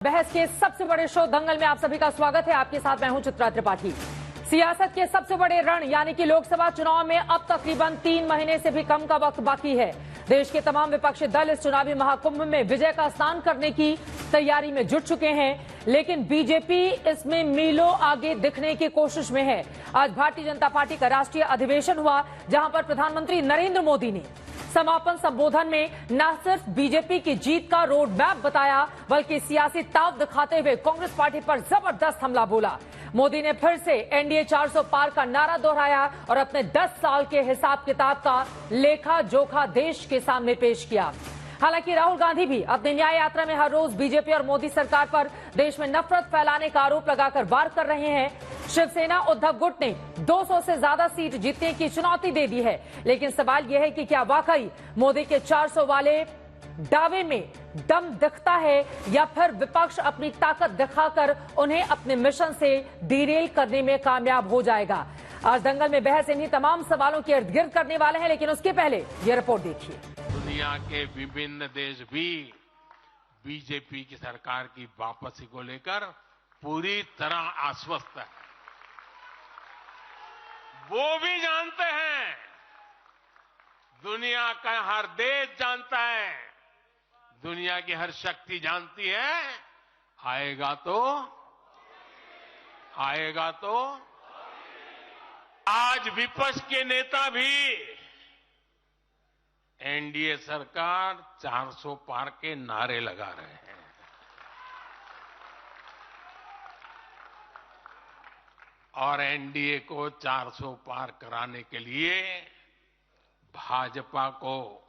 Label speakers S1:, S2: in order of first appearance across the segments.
S1: बहस के सबसे बड़े शो दंगल में आप सभी का स्वागत है। आपके साथ मैं हूं चित्रा त्रिपाठी। सियासत के सबसे बड़े रण यानी कि लोकसभा चुनाव में अब तकरीबन 3 महीने से भी कम का वक्त बाकी है। देश के तमाम विपक्षी दल इस चुनावी महाकुंभ में विजय का स्नान करने की तैयारी में जुट चुके हैं, लेकिन बीजेपी इसमें मीलों आगे दिखने की कोशिश में है। आज भारतीय जनता पार्टी का राष्ट्रीय अधिवेशन हुआ, जहां पर प्रधानमंत्री नरेंद्र मोदी ने समापन संबोधन में न सिर्फ बीजेपी की जीत का रोड मैप बताया, बल्कि सियासी ताव दिखाते हुए कांग्रेस पार्टी पर जबरदस्त हमला बोला। मोदी ने फिर से एनडीए 400 पार का नारा दोहराया और अपने 10 साल के हिसाब किताब का लेखा जोखा देश के सामने पेश किया। हालांकि राहुल गांधी भी अपनी न्याय यात्रा में हर रोज बीजेपी और मोदी सरकार पर देश में नफरत फैलाने का आरोप लगाकर वार कर रहे हैं। शिवसेना उद्धव गुट ने 200 से ज्यादा सीट जीतने की चुनौती दे दी है, लेकिन सवाल यह है कि क्या वाकई मोदी के 400 वाले दावे में दम दिखता है या फिर विपक्ष अपनी ताकत दिखाकर उन्हें अपने मिशन से डिरेल करने में कामयाब हो जाएगा। आज दंगल में बहस इन्हीं तमाम सवालों के इर्द गिर्द करने वाले हैं, लेकिन उसके पहले ये रिपोर्ट देखिए।
S2: दुनिया के विभिन्न देश भी बीजेपी की सरकार की वापसी को लेकर पूरी तरह आश्वस्त है। वो भी जानते हैं, दुनिया का हर देश जानता है, दुनिया की हर शक्ति जानती है, आएगा तो आज विपक्ष के नेता भी एनडीए सरकार 400 पार के नारे लगा रहे हैं। और एनडीए को 400 पार कराने के लिए भाजपा को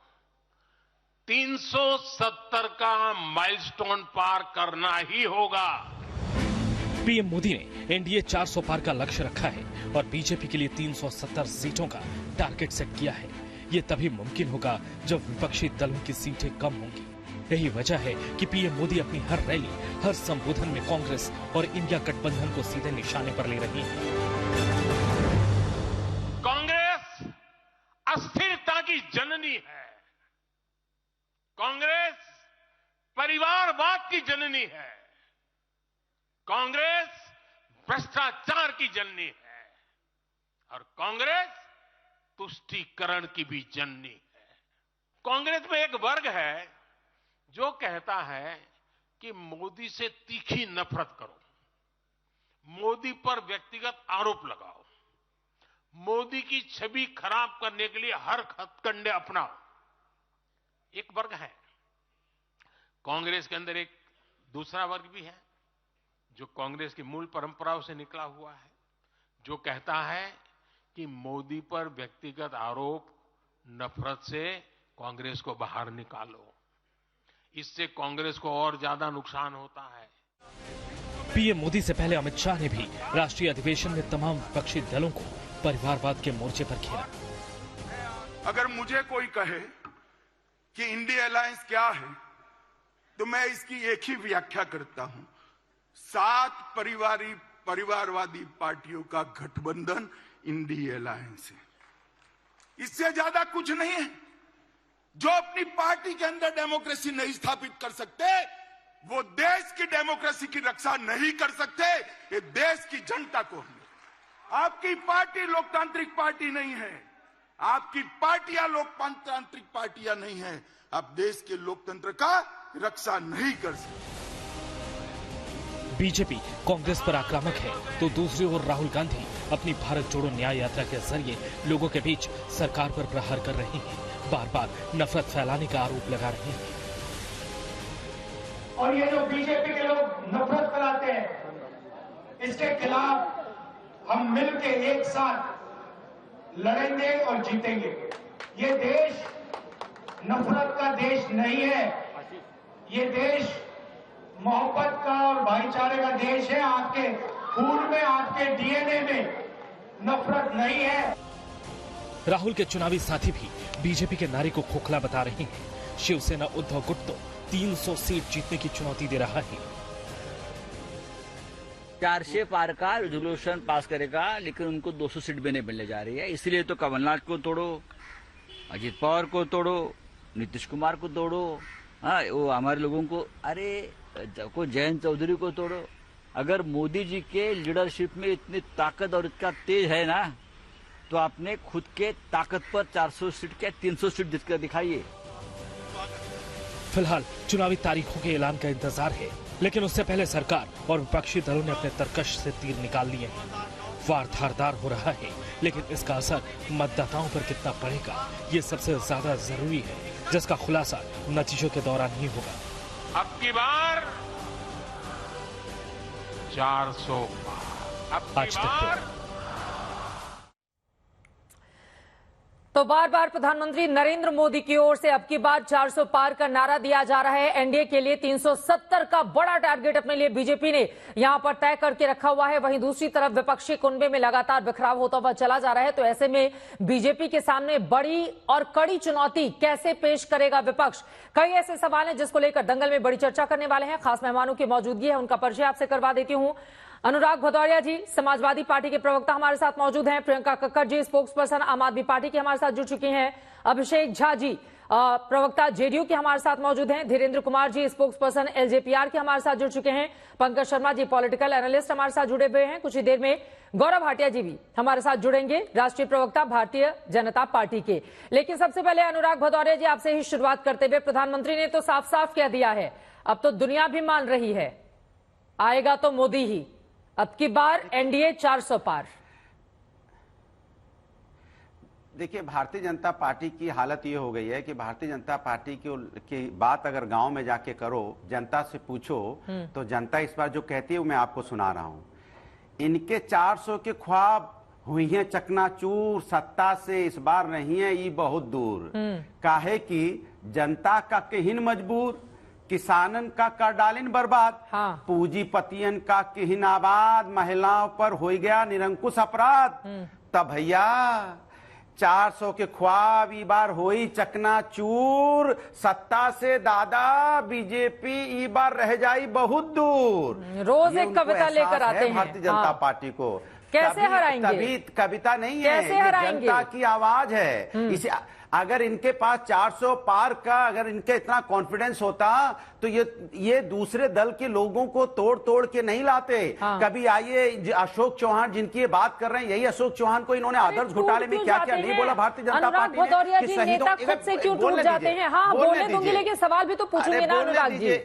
S2: 370 का माइलस्टोन पार करना ही होगा।
S3: पीएम मोदी ने एनडीए 400 पार का लक्ष्य रखा है और बीजेपी के लिए 370 सीटों का टारगेट सेट किया है। ये तभी मुमकिन होगा जब विपक्षी दलों की सीटें कम होंगी। यही वजह है कि पीएम मोदी अपनी हर रैली, हर संबोधन में कांग्रेस और इंडिया गठबंधन को सीधे निशाने पर ले रही है।
S2: कांग्रेस अस्थिरता की जननी है, कांग्रेस परिवारवाद की जननी है, कांग्रेस भ्रष्टाचार की जननी है और कांग्रेस तुष्टीकरण की भी जननी है। कांग्रेस में एक वर्ग है जो कहता है कि मोदी से तीखी नफरत करो, मोदी पर व्यक्तिगत आरोप लगाओ, मोदी की छवि खराब करने के लिए हर हथकंडे अपनाओ। एक वर्ग है। कांग्रेस के अंदर एक दूसरा वर्ग भी है जो कांग्रेस की मूल परंपराओं से निकला हुआ है, जो कहता है कि मोदी पर व्यक्तिगत आरोप, नफरत से कांग्रेस को बाहर निकालो, इससे कांग्रेस को और ज्यादा नुकसान होता है।
S3: पीएम मोदी से पहले अमित शाह ने भी राष्ट्रीय अधिवेशन में तमाम विपक्षी दलों को परिवारवाद के मोर्चे पर घेरा।
S4: अगर मुझे कोई कहे कि इंडिया अलायंस क्या है, तो मैं इसकी एक ही व्याख्या करता हूं, 7 परिवारवादी पार्टियों का गठबंधन इंडिया अलायंस है। इससे ज्यादा कुछ नहीं है। जो अपनी पार्टी के अंदर डेमोक्रेसी नहीं स्थापित कर सकते, वो देश की डेमोक्रेसी की रक्षा नहीं कर सकते। ये देश की जनता को है। आपकी पार्टी लोकतांत्रिक पार्टी नहीं है, आपकी पार्टियां लोकतांत्रिक पार्टियां नहीं है। आप देश के लोकतंत्र का रक्षा नहीं कर सकते।
S3: बीजेपी कांग्रेस पर आक्रामक है तो दूसरी ओर राहुल गांधी अपनी भारत जोड़ो न्याय यात्रा के जरिए लोगों के बीच सरकार पर प्रहार कर रहे हैं, बार बार नफरत फैलाने का आरोप लगा रहे हैं।
S5: और ये जो बीजेपी के लोग नफरत फैलाते हैं, इसके खिलाफ हम मिलकर एक साथ लड़ेंगे और जीतेंगे। ये देश नफरत का देश नहीं है, ये देश मोहब्बत का और भाईचारे का देश है। आपके खून में, आपके डीएनए में नफरत नहीं है।
S3: राहुल के चुनावी साथी भी बीजेपी के नारे को खोखला बता रहे हैं। शिवसेना उद्धव गुट तो 300 सीट जीतने की चुनौती दे रहा है।
S6: 400 पार का रेजोल्यूशन पास करेगा, लेकिन उनको 200 सीट भी नहीं मिलने जा रही है। इसलिए तो कमलनाथ को तोड़ो, अजित पवार को तोड़ो, नीतीश कुमार को तोड़ो, हाँ वो हमारे लोगों को, अरे को जयंत चौधरी को तोड़ो। अगर मोदी जी के लीडरशिप में इतनी ताकत और इतना तेज है ना, तो आपने खुद के ताकत पर 400 सीट के 300 सीट जीतकर दिखाइए।
S3: फिलहाल चुनावी तारीखों के ऐलान का इंतजार है, लेकिन उससे पहले सरकार और विपक्षी दलों ने अपने तरकश से तीर निकाल लिए हैं। वार धारदार हो रहा है, लेकिन इसका असर मतदाताओं पर कितना पड़ेगा, ये सबसे ज्यादा जरूरी है, जिसका खुलासा नतीजों के दौरान ही होगा।
S2: अब की बार 400 पार। अब
S3: आज
S2: की
S3: तक
S2: बार
S1: तो बार बार प्रधानमंत्री नरेंद्र मोदी की ओर से अब की बार 400 पार का नारा दिया जा रहा है। एनडीए के लिए 370 का बड़ा टारगेट अपने लिए बीजेपी ने यहां पर तय करके रखा हुआ है। वहीं दूसरी तरफ विपक्षी कुनबे में लगातार बिखराव होता हुआ चला जा रहा है। तो ऐसे में बीजेपी के सामने बड़ी और कड़ी चुनौती कैसे पेश करेगा विपक्ष, कई ऐसे सवाल हैं जिसको लेकर दंगल में बड़ी चर्चा करने वाले हैं। खास मेहमानों की मौजूदगी है, उनका परिचय आपसे करवा देती हूं। अनुराग भदौरिया जी समाजवादी पार्टी के प्रवक्ता हमारे साथ मौजूद हैं। प्रियंका कक्कड़ जी स्पोक्स पर्सन आम आदमी पार्टी के हमारे साथ जुड़ चुकी हैं। अभिषेक झा जी प्रवक्ता जेडीयू के हमारे साथ मौजूद हैं। Dhirendra Kumar ji spokes person LJPR के हमारे साथ जुड़ चुके हैं। पंकज शर्मा जी पॉलिटिकल एनालिस्ट हमारे साथ जुड़े हुए हैं। कुछ ही देर में गौरव भाटिया जी भी हमारे साथ जुड़ेंगे, राष्ट्रीय प्रवक्ता भारतीय जनता पार्टी के। लेकिन सबसे पहले अनुराग भदौरिया जी आपसे ही शुरुआत करते हुए, प्रधानमंत्री ने तो साफ साफ कह दिया है, अब तो दुनिया भी मान रही है आएगा तो मोदी ही, अब की बार एनडीए 400 पार।
S7: देखिए, भारतीय जनता पार्टी की हालत ये हो गई है कि भारतीय जनता पार्टी की बात अगर गांव में जाके करो, जनता से पूछो, तो जनता इस बार जो कहती है वो मैं आपको सुना रहा हूं। इनके 400 के ख्वाब हुई हैं चकनाचूर, सत्ता से इस बार नहीं है ये बहुत दूर। काहे कि जनता का किहिन मजबूर, किसानन का कर डालिन बर्बाद,
S1: हाँ।
S7: पूंजीपतियन का किहिन आबाद, महिलाओं पर हो गया निरंकुश अपराध। तब भैया 400 के ख्वाब ई बार होई चकनाचूर, सत्ता से दादा बीजेपी ई बार रह जाई बहुत दूर।
S1: रोज
S7: ये
S1: एक
S7: उनको
S1: कविता लेकर
S7: एहसास
S1: आते
S7: है
S1: हैं
S7: भारतीय जनता
S1: हाँ।
S7: पार्टी को।
S1: कैसे हराएंगे?
S7: तभी कविता नहीं है,
S1: कैसे
S7: ये
S1: हराएंगे?
S7: जनता की आवाज है। इसे अगर इनके पास 400 पार का अगर इनके इतना कॉन्फिडेंस होता तो ये दूसरे दल के लोगों को तोड़ तोड़ के नहीं लाते।
S1: हाँ।
S7: कभी आइए अशोक चौहान जिनकी ये बात कर रहे हैं, यही अशोक चौहान को इन्होंने आदर्श घोटाले में क्या क्या नहीं बोला भारतीय जनता पार्टी
S1: भदौरिया जी
S7: ने।
S1: नेता खुद से क्यों टूट जाते हैं? हाँ बोलने दूंगी, लेकिन सवाल भी तो पूछूंगी ना अनुराग जी,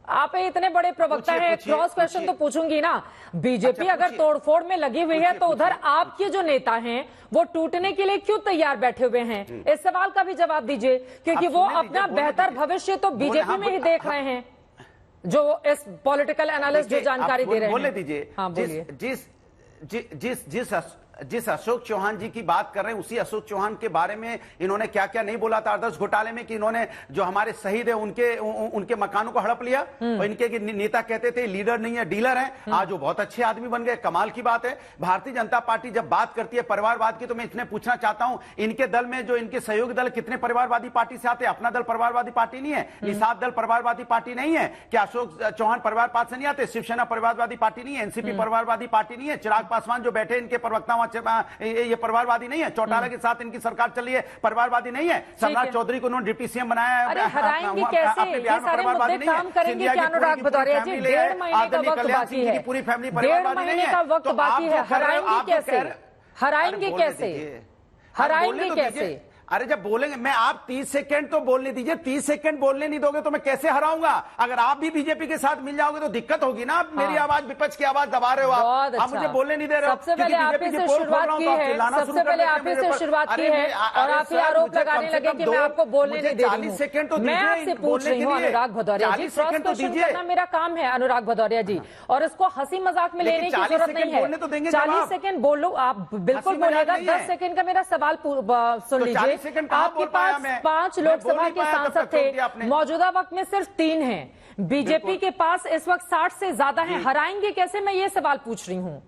S1: आप इतने बड़े प्रवक्ता हैं, क्रॉस क्वेश्चन तो पूछूंगी ना। बीजेपी अगर तोड़फोड़ में लगी हुई है तो उधर आपके जो नेता हैं वो टूटने के लिए क्यों तैयार बैठे हुए हैं? इस सवाल का भी जवाब दीजिए, क्योंकि वो अपना बेहतर भविष्य तो बीजेपी में ही देख रहे हैं, जो इस पॉलिटिकल एनालिस्ट जो जानकारी दे रहे हैं।
S7: बोलने दीजिए।
S1: हाँ बोलिए।
S7: जिस अशोक चौहान जी की बात कर रहे हैं, उसी अशोक चौहान के बारे में इन्होंने क्या क्या नहीं बोला था आदर्श घोटाले में, कि इन्होंने जो हमारे शहीद है उनके मकानों को हड़प लिया और इनके नेता कहते थे लीडर नहीं है डीलर है। आज वो बहुत अच्छे आदमी बन गए, कमाल की बात है। भारतीय जनता पार्टी जब बात करती है परिवारवाद की, तो मैं इसमें पूछना चाहता हूं, इनके दल में जो इनके सहयोगी दल कितने परिवारवादी पार्टी से आते हैं? अपना दल परिवारवादी पार्टी नहीं है, निषाद दल परिवारवादी पार्टी नहीं है क्या? अशोक चौहान परिवारवाद से नहीं आते? शिवसेना परिवारवादी पार्टी नहीं है, एनसीपी परिवारवादी पार्टी नहीं है? चिराग पासवान जो बैठे इनके प्रवक्ता ये परिवारवादी नहीं है? चौटाला के साथ इनकी सरकार चली है, परिवारवादी नहीं है? सम्राट चौधरी को उन्होंने डिप्टी सीएम बनाया है,
S1: अरे हराएंगे कैसे? ये सारे मुद्दे काम करेंगे क्या अनुराग भदौरिया जी? 1.5 महीने का वक्त बाकी है,
S7: पूरी फैमिली
S1: 1.5 महीने का वक्त बाकी है, हराएंगे कैसे? हराएंगे कैसे? हराएंगे कैसे?
S7: अरे जब बोलेंगे, मैं आप 30 सेकंड तो बोलने दीजिए, 30 सेकंड बोलने नहीं दोगे तो मैं कैसे हराऊंगा? अगर आप भी बीजेपी के साथ मिल जाओगे तो दिक्कत होगी ना। मेरी आवाज, विपक्ष की आवाज दबा रहे हो आप। आप मुझे बोलने नहीं दे रहे हो।
S1: सबसे पहले आप ही से शुरुआत की है, सबसे पहले आप ही से शुरुआत की है और आप ही आरोप लगाने लगे कि मैं आपको बोलने नहीं दे रही हूं।
S7: 40 सेकंड तो
S1: मैं आपसे पूछ रही हूँ अनुराग भदौरिया जी, क्रॉस क्वेश्चन करना मेरा काम है अनुराग भदौरिया जी, और इसको हंसी मजाक में लेने की जरूरत नहीं है। 40 सेकंड बोलो, आप बिल्कुल बोलेगा। 10 सेकंड का मेरा सवाल सुन लीजिए। आपके 5 लोकसभा के सांसद थे, मौजूदा वक्त में सिर्फ 3 हैं। बीजेपी के पास इस वक्त 60 से ज्यादा हैं। हराएंगे कैसे, मैं ये सवाल पूछ रही हूँ।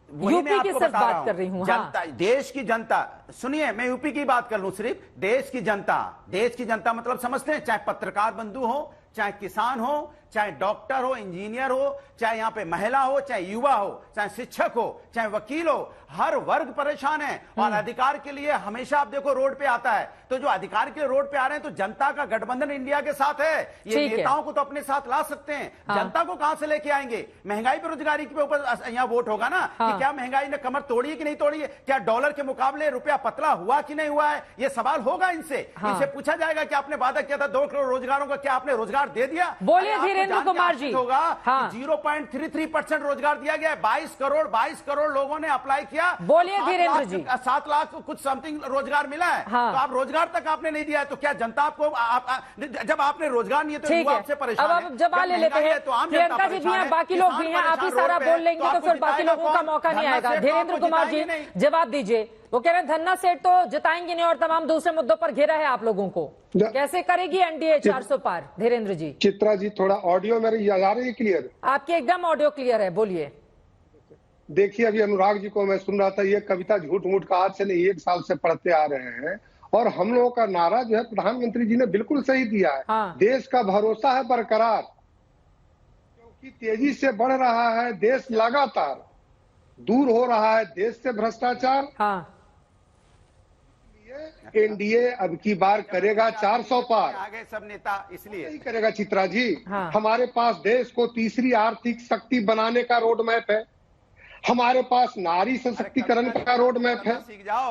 S1: यूपी की सिर्फ बात कर रही हूँ।
S7: जनता, देश की जनता, सुनिए मैं यूपी की बात कर लूं सिर्फ। देश की जनता मतलब समझते हैं, चाहे पत्रकार बंधु हो, चाहे किसान हो, चाहे डॉक्टर हो, इंजीनियर हो, चाहे यहाँ पे महिला हो, चाहे युवा हो, चाहे शिक्षक हो, चाहे वकील हो, हर वर्ग परेशान है। और अधिकार के लिए हमेशा आप देखो रोड पे आता है, तो जो अधिकार के लिए रोड पे आ रहे हैं तो जनता का गठबंधन इंडिया के साथ है। ये नेताओं को तो अपने साथ ला सकते हैं, जनता को कहां से लेके आएंगे? महंगाई बेरोजगारी के ऊपर यहाँ वोट होगा ना कि क्या महंगाई ने कमर तोड़ी है कि नहीं तोड़ी है, क्या डॉलर के मुकाबले रुपया पतला हुआ कि नहीं हुआ है, ये सवाल होगा इनसे। इनसे पूछा जाएगा कि आपने वादा किया था 2 करोड़ रोजगारों का, क्या आपने रोजगार दे दिया?
S1: बोलिए धीरेन्द्र कुमार जी।
S7: होगा 0.33% रोजगार दिया गया है। 22 करोड़ लोगों ने अप्लाई किया।
S1: बोलिए धीरेन्द्र जी।
S7: 7 लाख कुछ समथिंग रोजगार मिला है। तो आप रोजगार तक आपने नहीं दिया है, तो क्या जनता आपको जब आपने रोजगार नहीं है तो युवा आपसे परेशान है।
S1: अब जवाब ले लेते हैं, प्रियंका जी भी हैं, बाकी लोग भी हैं, आप ही सारा बोल लेंगे तो फिर बाकी लोगों का मौका नहीं आएगा। धीरेन्द्र कुमार जी जवाब दीजिए। वो कह रहे हैं धन्ना सेठ तो जिताएंगे नहीं और तमाम दूसरे मुद्दों पर घेरा है आप लोगों को, कैसे करेगी एनडीए 400 पार? धीरेन्द्र जी।
S8: चित्रा जी थोड़ा ऑडियो मेरी आ रही है क्लियर?
S1: आपकी एकदम ऑडियो क्लियर है, बोलिए।
S8: देखिए अभी अनुराग जी को मैं सुन रहा था, ये कविता झूठ मूठ का आज से नहीं 1 साल से पढ़ते आ रहे हैं, और हम लोगों का नारा जो है प्रधानमंत्री जी ने बिल्कुल सही दिया है। देश का भरोसा है बरकरार, क्योंकि तेजी से बढ़ रहा है देश लगातार, दूर हो रहा है देश से भ्रष्टाचार। एनडीए अब की बार करेगा 400 पार।
S7: आगे सब नेता इसलिए
S8: नहीं करेगा चित्रा जी। हमारे पास देश को तीसरी आर्थिक शक्ति बनाने का रोड मैप है, हमारे पास नारी सशक्तिकरण का रोड मैप है,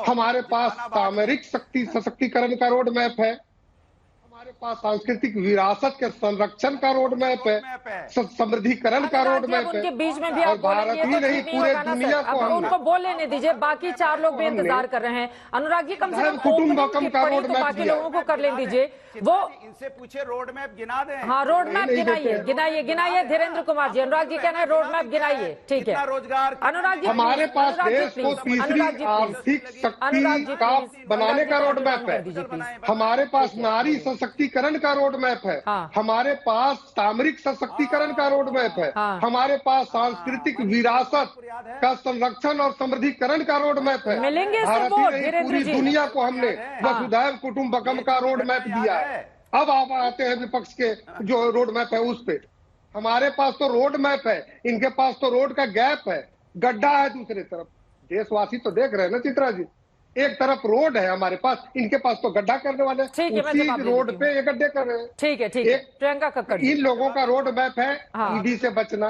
S8: हमारे पास सामरिक शक्ति सशक्तिकरण का रोड मैप है, हमारे पास सांस्कृतिक विरासत के संरक्षण का रोड मैप है, समृद्धिकरण का रोड मैप है।
S1: उनके बीच में भी
S8: और
S1: आप
S8: भारत ही नहीं पूरे दुनिया को
S1: हमने उनको बोल लेने दीजिए, बाकी 4 लोग भी इंतजार कर रहे हैं। अनुराग जी कम से कम
S8: कुटुंबकम का रोड मैप
S1: बाकी लोगों को कर लेने दीजिए। वो
S7: इनसे पूछे रोड मैप गिना दें।
S1: हाँ रोड मैप गिनाइए धीरेन्द्र कुमार जी। अनुराग जी कहना है रोड मैप गिनाइए, ठीक है।
S7: रोजगार
S1: अनुराग जी
S8: हमारे पास देश को तीसरी आर्थिक शक्ति का बनाने का रोड मैप है, हमारे पास नारी सशक्तिकरण का रोड मैप है, हमारे पास सामरिक सशक्तिकरण का रोड मैप है, हमारे पास सांस्कृतिक विरासत का संरक्षण और समृद्धिकरण का रोड मैप है। भारत ही नहीं पूरी दुनिया को हमने वसुधैव कुटुंबकम का रोड मैप दिया है। अब आप आते हैं विपक्ष के जो रोड मैप है उस पे। हमारे पास तो रोड मैप है, इनके पास तो रोड का गैप है, गड्ढा है दूसरी तरफ। देशवासी तो देख रहे हैं ना चित्रा जी, एक तरफ रोड है हमारे पास, इनके पास तो गड्ढा करने वाले उसी रोड पे ये गड्ढे कर रहे हैं।
S1: ठीक है प्रियंका कक्कड़।
S8: इन लोगों का रोड मैप है ईडी से बचना,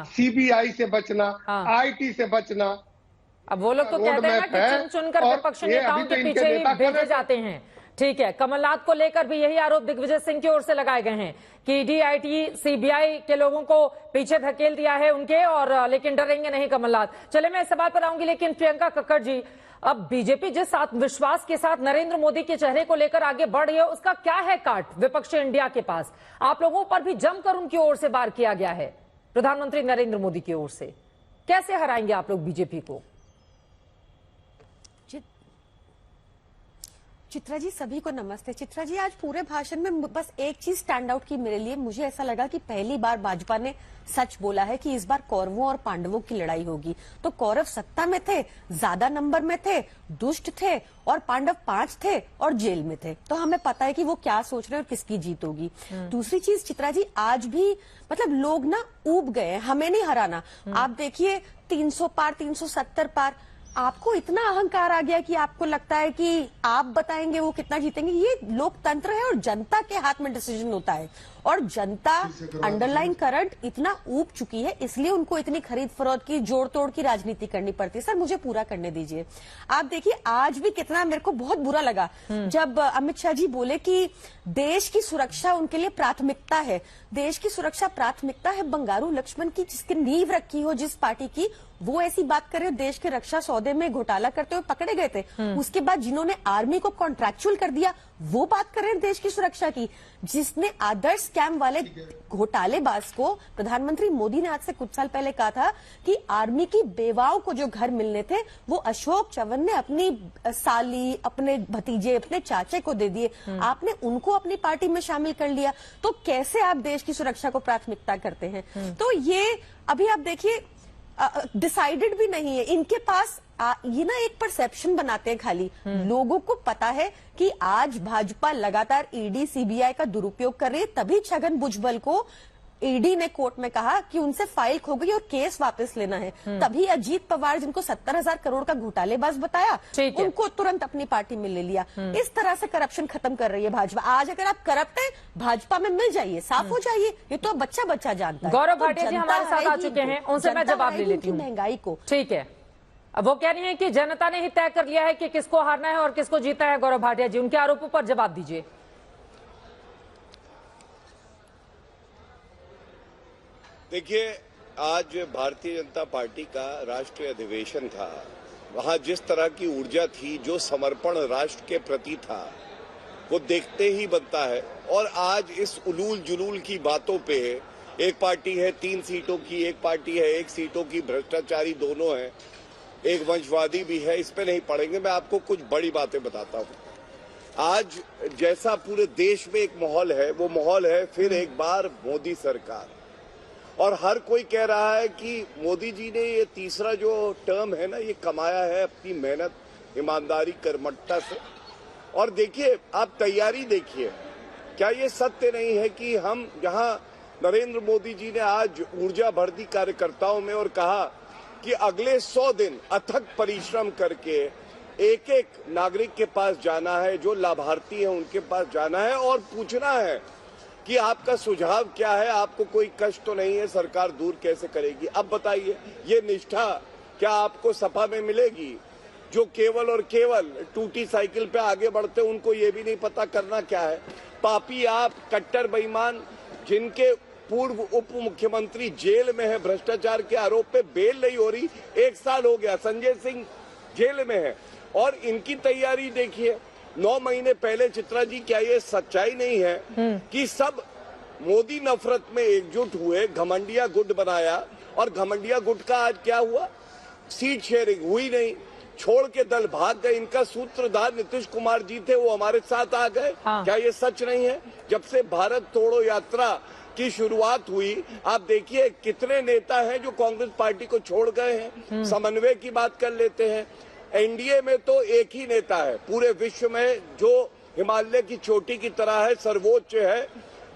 S8: सीबीआई से बचना, आईटी से बचना।
S1: अब वो लोग तो कहते हैं ना कि चुन चुनकर विपक्षी नेताओं के पीछे ही भेजे जाते हैं। ठीक है, कमलनाथ को लेकर भी यही आरोप दिग्विजय सिंह की ओर से लगाए गए हैं कि ईडी, आईटी, सीबीआई के लोगों को पीछे धकेल दिया है उनके, और लेकिन डरेंगे नहीं कमलनाथ। चले मैं इस सवाल पर आऊंगी, लेकिन प्रियंका कक्कड़ जी, अब बीजेपी जिस आत्मविश्वास के साथ नरेंद्र मोदी के चेहरे को लेकर आगे बढ़ रही है, उसका क्या है काट विपक्षी इंडिया के पास? आप लोगों पर भी जमकर उनकी ओर से वार किया गया है प्रधानमंत्री नरेंद्र मोदी की ओर से। कैसे हराएंगे आप लोग बीजेपी को?
S9: चित्रा जी सभी को नमस्ते। चित्रा जी आज पूरे भाषण में बस एक चीज स्टैंड आउट की मेरे लिए, मुझे ऐसा लगा कि पहली बार भाजपा ने सच बोला है कि इस बार कौरवों और पांडवों की लड़ाई होगी। तो कौरव सत्ता में थे, ज्यादा नंबर में थे, दुष्ट थे, और पांडव 5 थे और जेल में थे। तो हमें पता है कि वो क्या सोच रहे हैं और किसकी जीत होगी। दूसरी चीज चित्रा जी, आज भी मतलब लोग ना ऊब गए, हमें नहीं हराना। आप देखिए 300 पार, 370 पार, आपको इतना अहंकार आ गया कि आपको लगता है कि आप बताएंगे वो कितना जीतेंगे। ये लोकतंत्र है और जनता के हाथ में डिसीजन होता है, और जनता अंडरलाइन करंट इतना ऊब चुकी है, इसलिए उनको इतनी खरीद फरोख्त की, जोड़ तोड़ की राजनीति करनी पड़ती है। सर मुझे पूरा करने दीजिए। आप देखिए आज भी कितना मेरे को बहुत बुरा लगा जब अमित शाह जी बोले कि देश की सुरक्षा उनके लिए प्राथमिकता है। देश की सुरक्षा प्राथमिकता है बंगारू लक्ष्मण की, जिसकी नींव रखी हो जिस पार्टी की, वो ऐसी बात करे। देश के रक्षा सौदे में घोटाला करते हुए पकड़े गए थे, उसके बाद जिन्होंने आर्मी को कॉन्ट्रैक्चुअल कर दिया वो बात करें देश की सुरक्षा की। जिसने आदर्श स्कैम वाले घोटालेबाज को प्रधानमंत्री मोदी ने आज से कुछ साल पहले कहा था कि आर्मी की बेवाओं को जो घर मिलने थे वो अशोक चव्हाण ने अपनी साली, अपने भतीजे, अपने चाचे को दे दिए। आपने उनको अपनी पार्टी में शामिल कर लिया, तो कैसे आप देश की सुरक्षा को प्राथमिकता करते हैं? तो ये अभी आप देखिए डिसाइडेड भी नहीं है इनके पास। ये ना एक परसेप्शन बनाते हैं खाली। लोगों को पता है कि आज भाजपा लगातार ईडी, सीबीआई का दुरुपयोग कर रही है, तभी छगन भुजबल को ईडी ने कोर्ट में कहा कि उनसे फाइल खो गई और केस वापस लेना है। तभी अजीत पवार, जिनको 70,000 करोड़ का घोटालेबाज बताया, उनको तुरंत अपनी पार्टी में ले लिया। इस तरह से करप्शन खत्म कर रही है भाजपा। आज अगर आप करप्ट हैं, भाजपा में मिल जाइए, साफ हो जाइए। ये तो बच्चा बच्चा जानता है।
S1: गौरव भाटिया जी हमारे साथ आ चुके हैं, उनसे मैं जवाब ले लेती हूँ।
S9: महंगाई को
S1: ठीक है, अब वो कह रही है कि जनता ने ही तय कर लिया है कि किसको हारना है और किसको जीतना है। गौरव भाटिया जी, उनके आरोपों पर जवाब दीजिए।
S10: देखिए, आज भारतीय जनता पार्टी का राष्ट्रीय अधिवेशन था। वहां जिस तरह की ऊर्जा थी, जो समर्पण राष्ट्र के प्रति था, वो देखते ही बनता है। और आज इस उलूल जुलूल की बातों पे, एक पार्टी है 3 सीटों की, एक पार्टी है 1 सीटों की, भ्रष्टाचारी दोनों है, एक वंशवादी भी है, इस पे नहीं पड़ेंगे। मैं आपको कुछ बड़ी बातें बताता हूं। आज जैसा पूरे देश में एक माहौल है, वो माहौल है फिर एक बार मोदी सरकार। और हर कोई कह रहा है कि मोदी जी ने ये तीसरा जो टर्म है ना, ये कमाया है अपनी मेहनत, ईमानदारी, कर्मठता से। और देखिए, आप तैयारी देखिए, क्या ये सत्य नहीं है कि हम जहां नरेंद्र मोदी जी ने आज ऊर्जा भर दी कार्यकर्ताओं में और कहा कि अगले 100 दिन अथक परिश्रम करके एक एक नागरिक के पास जाना है, जो लाभार्थी है उनके पास जाना है और पूछना है कि आपका सुझाव क्या है, आपको कोई कष्ट तो नहीं है, सरकार दूर कैसे करेगी। अब बताइए, ये निष्ठा क्या आपको सपा में मिलेगी? जो केवल और केवल टूटी साइकिल पे आगे बढ़ते, उनको ये भी नहीं पता करना क्या है। पापी आप, कट्टर बेईमान, जिनके पूर्व उप मुख्यमंत्री जेल में है, भ्रष्टाचार के आरोप पे बेल नहीं हो रही, 1 साल हो गया, संजय सिंह जेल में है। और इनकी तैयारी देखिए, 9 महीने पहले, चित्रा जी, क्या ये सच्चाई नहीं है कि सब मोदी नफरत में एकजुट हुए, घमंडिया गुट बनाया, और घमंडिया गुट का आज क्या हुआ? सीट शेयरिंग हुई नहीं, छोड़ के दल भाग गए। इनका सूत्रधार नीतीश कुमार जी थे, वो हमारे साथ आ गए। क्या ये सच नहीं है? जब से भारत तोड़ो यात्रा की शुरुआत हुई, आप देखिए कितने नेता हैं जो कांग्रेस पार्टी को छोड़ गए हैं। समन्वय की बात कर लेते हैं, एनडीए में तो एक ही नेता है पूरे विश्व में जो हिमालय की चोटी की तरह है, सर्वोच्च है,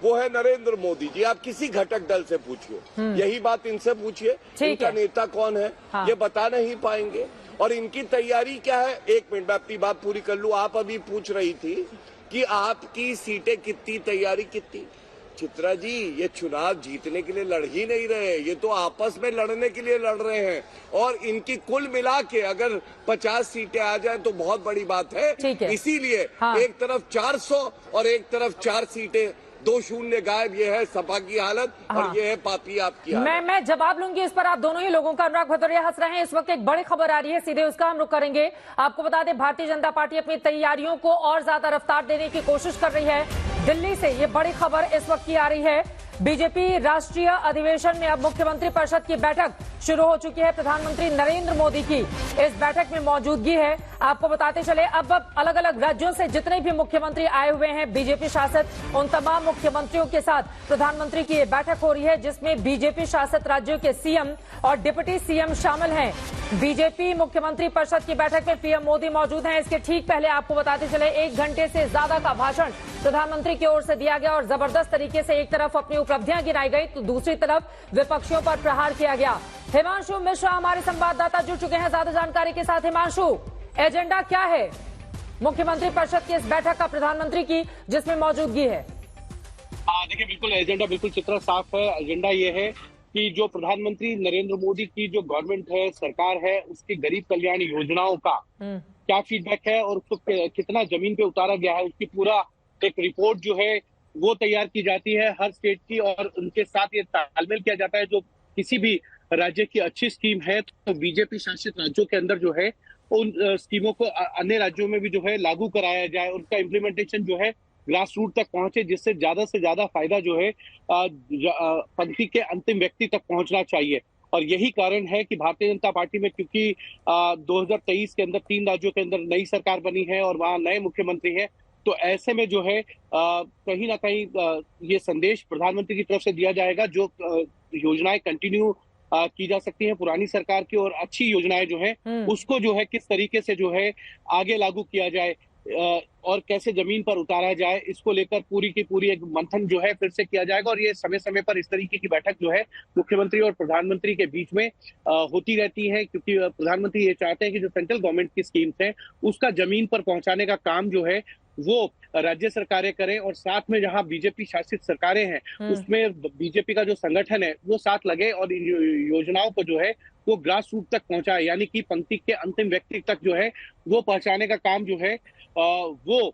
S10: वो है नरेंद्र मोदी जी। आप किसी घटक दल से पूछिए, यही बात इनसे पूछिए, इनका नेता कौन है, ये बता नहीं पाएंगे। और इनकी तैयारी क्या है? 1 मिनट में अपनी बात पूरी कर लूं। आप अभी पूछ रही थी कि आपकी सीटें कितनी, तैयारी कितनी। चित्रा जी, ये चुनाव जीतने के लिए लड़ ही नहीं रहे, ये तो आपस में लड़ने के लिए लड़ रहे हैं। और इनकी कुल मिला के अगर 50 सीटें आ जाए तो बहुत बड़ी बात है। इसीलिए एक तरफ 400 और एक तरफ 4 सीटें, 2-0 गायब। ये है सपा की हालत और ये है पापी आपकी हालत।
S1: मैं जवाब लूंगी इस पर, आप दोनों ही लोगों का। अनुराग भदौरिया हंस रहे हैं। इस वक्त एक बड़ी खबर आ रही है, सीधे उसका हम रुख करेंगे। आपको बता दें, भारतीय जनता पार्टी अपनी तैयारियों को और ज्यादा रफ्तार देने की कोशिश कर रही है। दिल्ली से ये बड़ी खबर इस वक्त की आ रही है। बीजेपी राष्ट्रीय अधिवेशन में अब मुख्यमंत्री परिषद की बैठक शुरू हो चुकी है। प्रधानमंत्री नरेंद्र मोदी की इस बैठक में मौजूदगी है। आपको बताते चले, अब अलग अलग राज्यों से जितने भी मुख्यमंत्री आए हुए हैं बीजेपी शासित, उन तमाम मुख्यमंत्रियों के साथ प्रधानमंत्री की ये बैठक हो रही है, जिसमें बीजेपी शासित राज्यों के सीएम और डिप्टी सीएम शामिल हैं। बीजेपी मुख्यमंत्री परिषद की बैठक में पीएम मोदी मौजूद हैं। इसके ठीक पहले आपको बताते चले, 1 घंटे से ज्यादा का भाषण प्रधानमंत्री की ओर से दिया गया और जबरदस्त तरीके से एक तरफ अपनी उपलब्धियां गिनाई गई तो दूसरी तरफ विपक्षियों पर प्रहार किया गया। हिमांशु मिश्रा हमारे संवाददाता जुड़ चुके हैं ज्यादा जानकारी के साथ। हिमांशु, एजेंडा क्या है मुख्यमंत्री परिषद की इस बैठक का, प्रधानमंत्री की जिसमें मौजूदगी है?
S11: देखिए, बिल्कुल एजेंडा बिल्कुल चित्रा साफ है। एजेंडा ये है कि जो प्रधानमंत्री नरेंद्र मोदी की जो गवर्नमेंट है, सरकार है, उसकी गरीब कल्याण योजनाओं का क्या फीडबैक है और उसको कितना जमीन पे उतारा गया है, उसकी पूरा एक रिपोर्ट जो है वो तैयार की जाती है हर स्टेट की। और उनके साथ ये तालमेल किया जाता है, जो किसी भी राज्य की अच्छी स्कीम है तो बीजेपी शासित राज्यों के अंदर जो है उन स्कीमों को अन्य राज्यों में भी जो है लागू कराया जाए, उनका इम्प्लीमेंटेशन जो है ग्रास रूट तक पहुंचे, जिससे ज्यादा से ज्यादा फायदा जो है पंक्ति के अंतिम व्यक्ति तक पहुंचना चाहिए। और यही कारण है कि भारतीय जनता पार्टी में, क्योंकि 2023 के अंदर 3 राज्यों के अंदर नई सरकार बनी है और वहां नए मुख्यमंत्री हैं, तो ऐसे में जो है कहीं ना कहीं ये संदेश प्रधानमंत्री की तरफ से दिया जाएगा, जो योजनाएं कंटिन्यू की जा सकती हैं पुरानी सरकार की और अच्छी योजनाएं जो है उसको जो है किस तरीके से जो है आगे लागू किया जाए। और कैसे जमीन पर उतारा जाए, इसको लेकर पूरी की पूरी एक मंथन जो है फिर से किया जाएगा। और ये समय समय पर इस तरीके की बैठक जो है मुख्यमंत्री और प्रधानमंत्री के बीच में होती रहती है, क्योंकि प्रधानमंत्री ये चाहते हैं कि जो सेंट्रल गवर्नमेंट की स्कीम्स हैं उसका जमीन पर पहुंचाने का काम जो है वो राज्य सरकारें करें, और साथ में जहां बीजेपी शासित सरकारें हैं उसमें बीजेपी का जो संगठन है वो साथ लगे और इन योजनाओं को जो है वो ग्रास रूट तक पहुंचाए, यानी कि पंक्ति के अंतिम व्यक्ति तक जो है वो पहुंचाने का काम जो है वो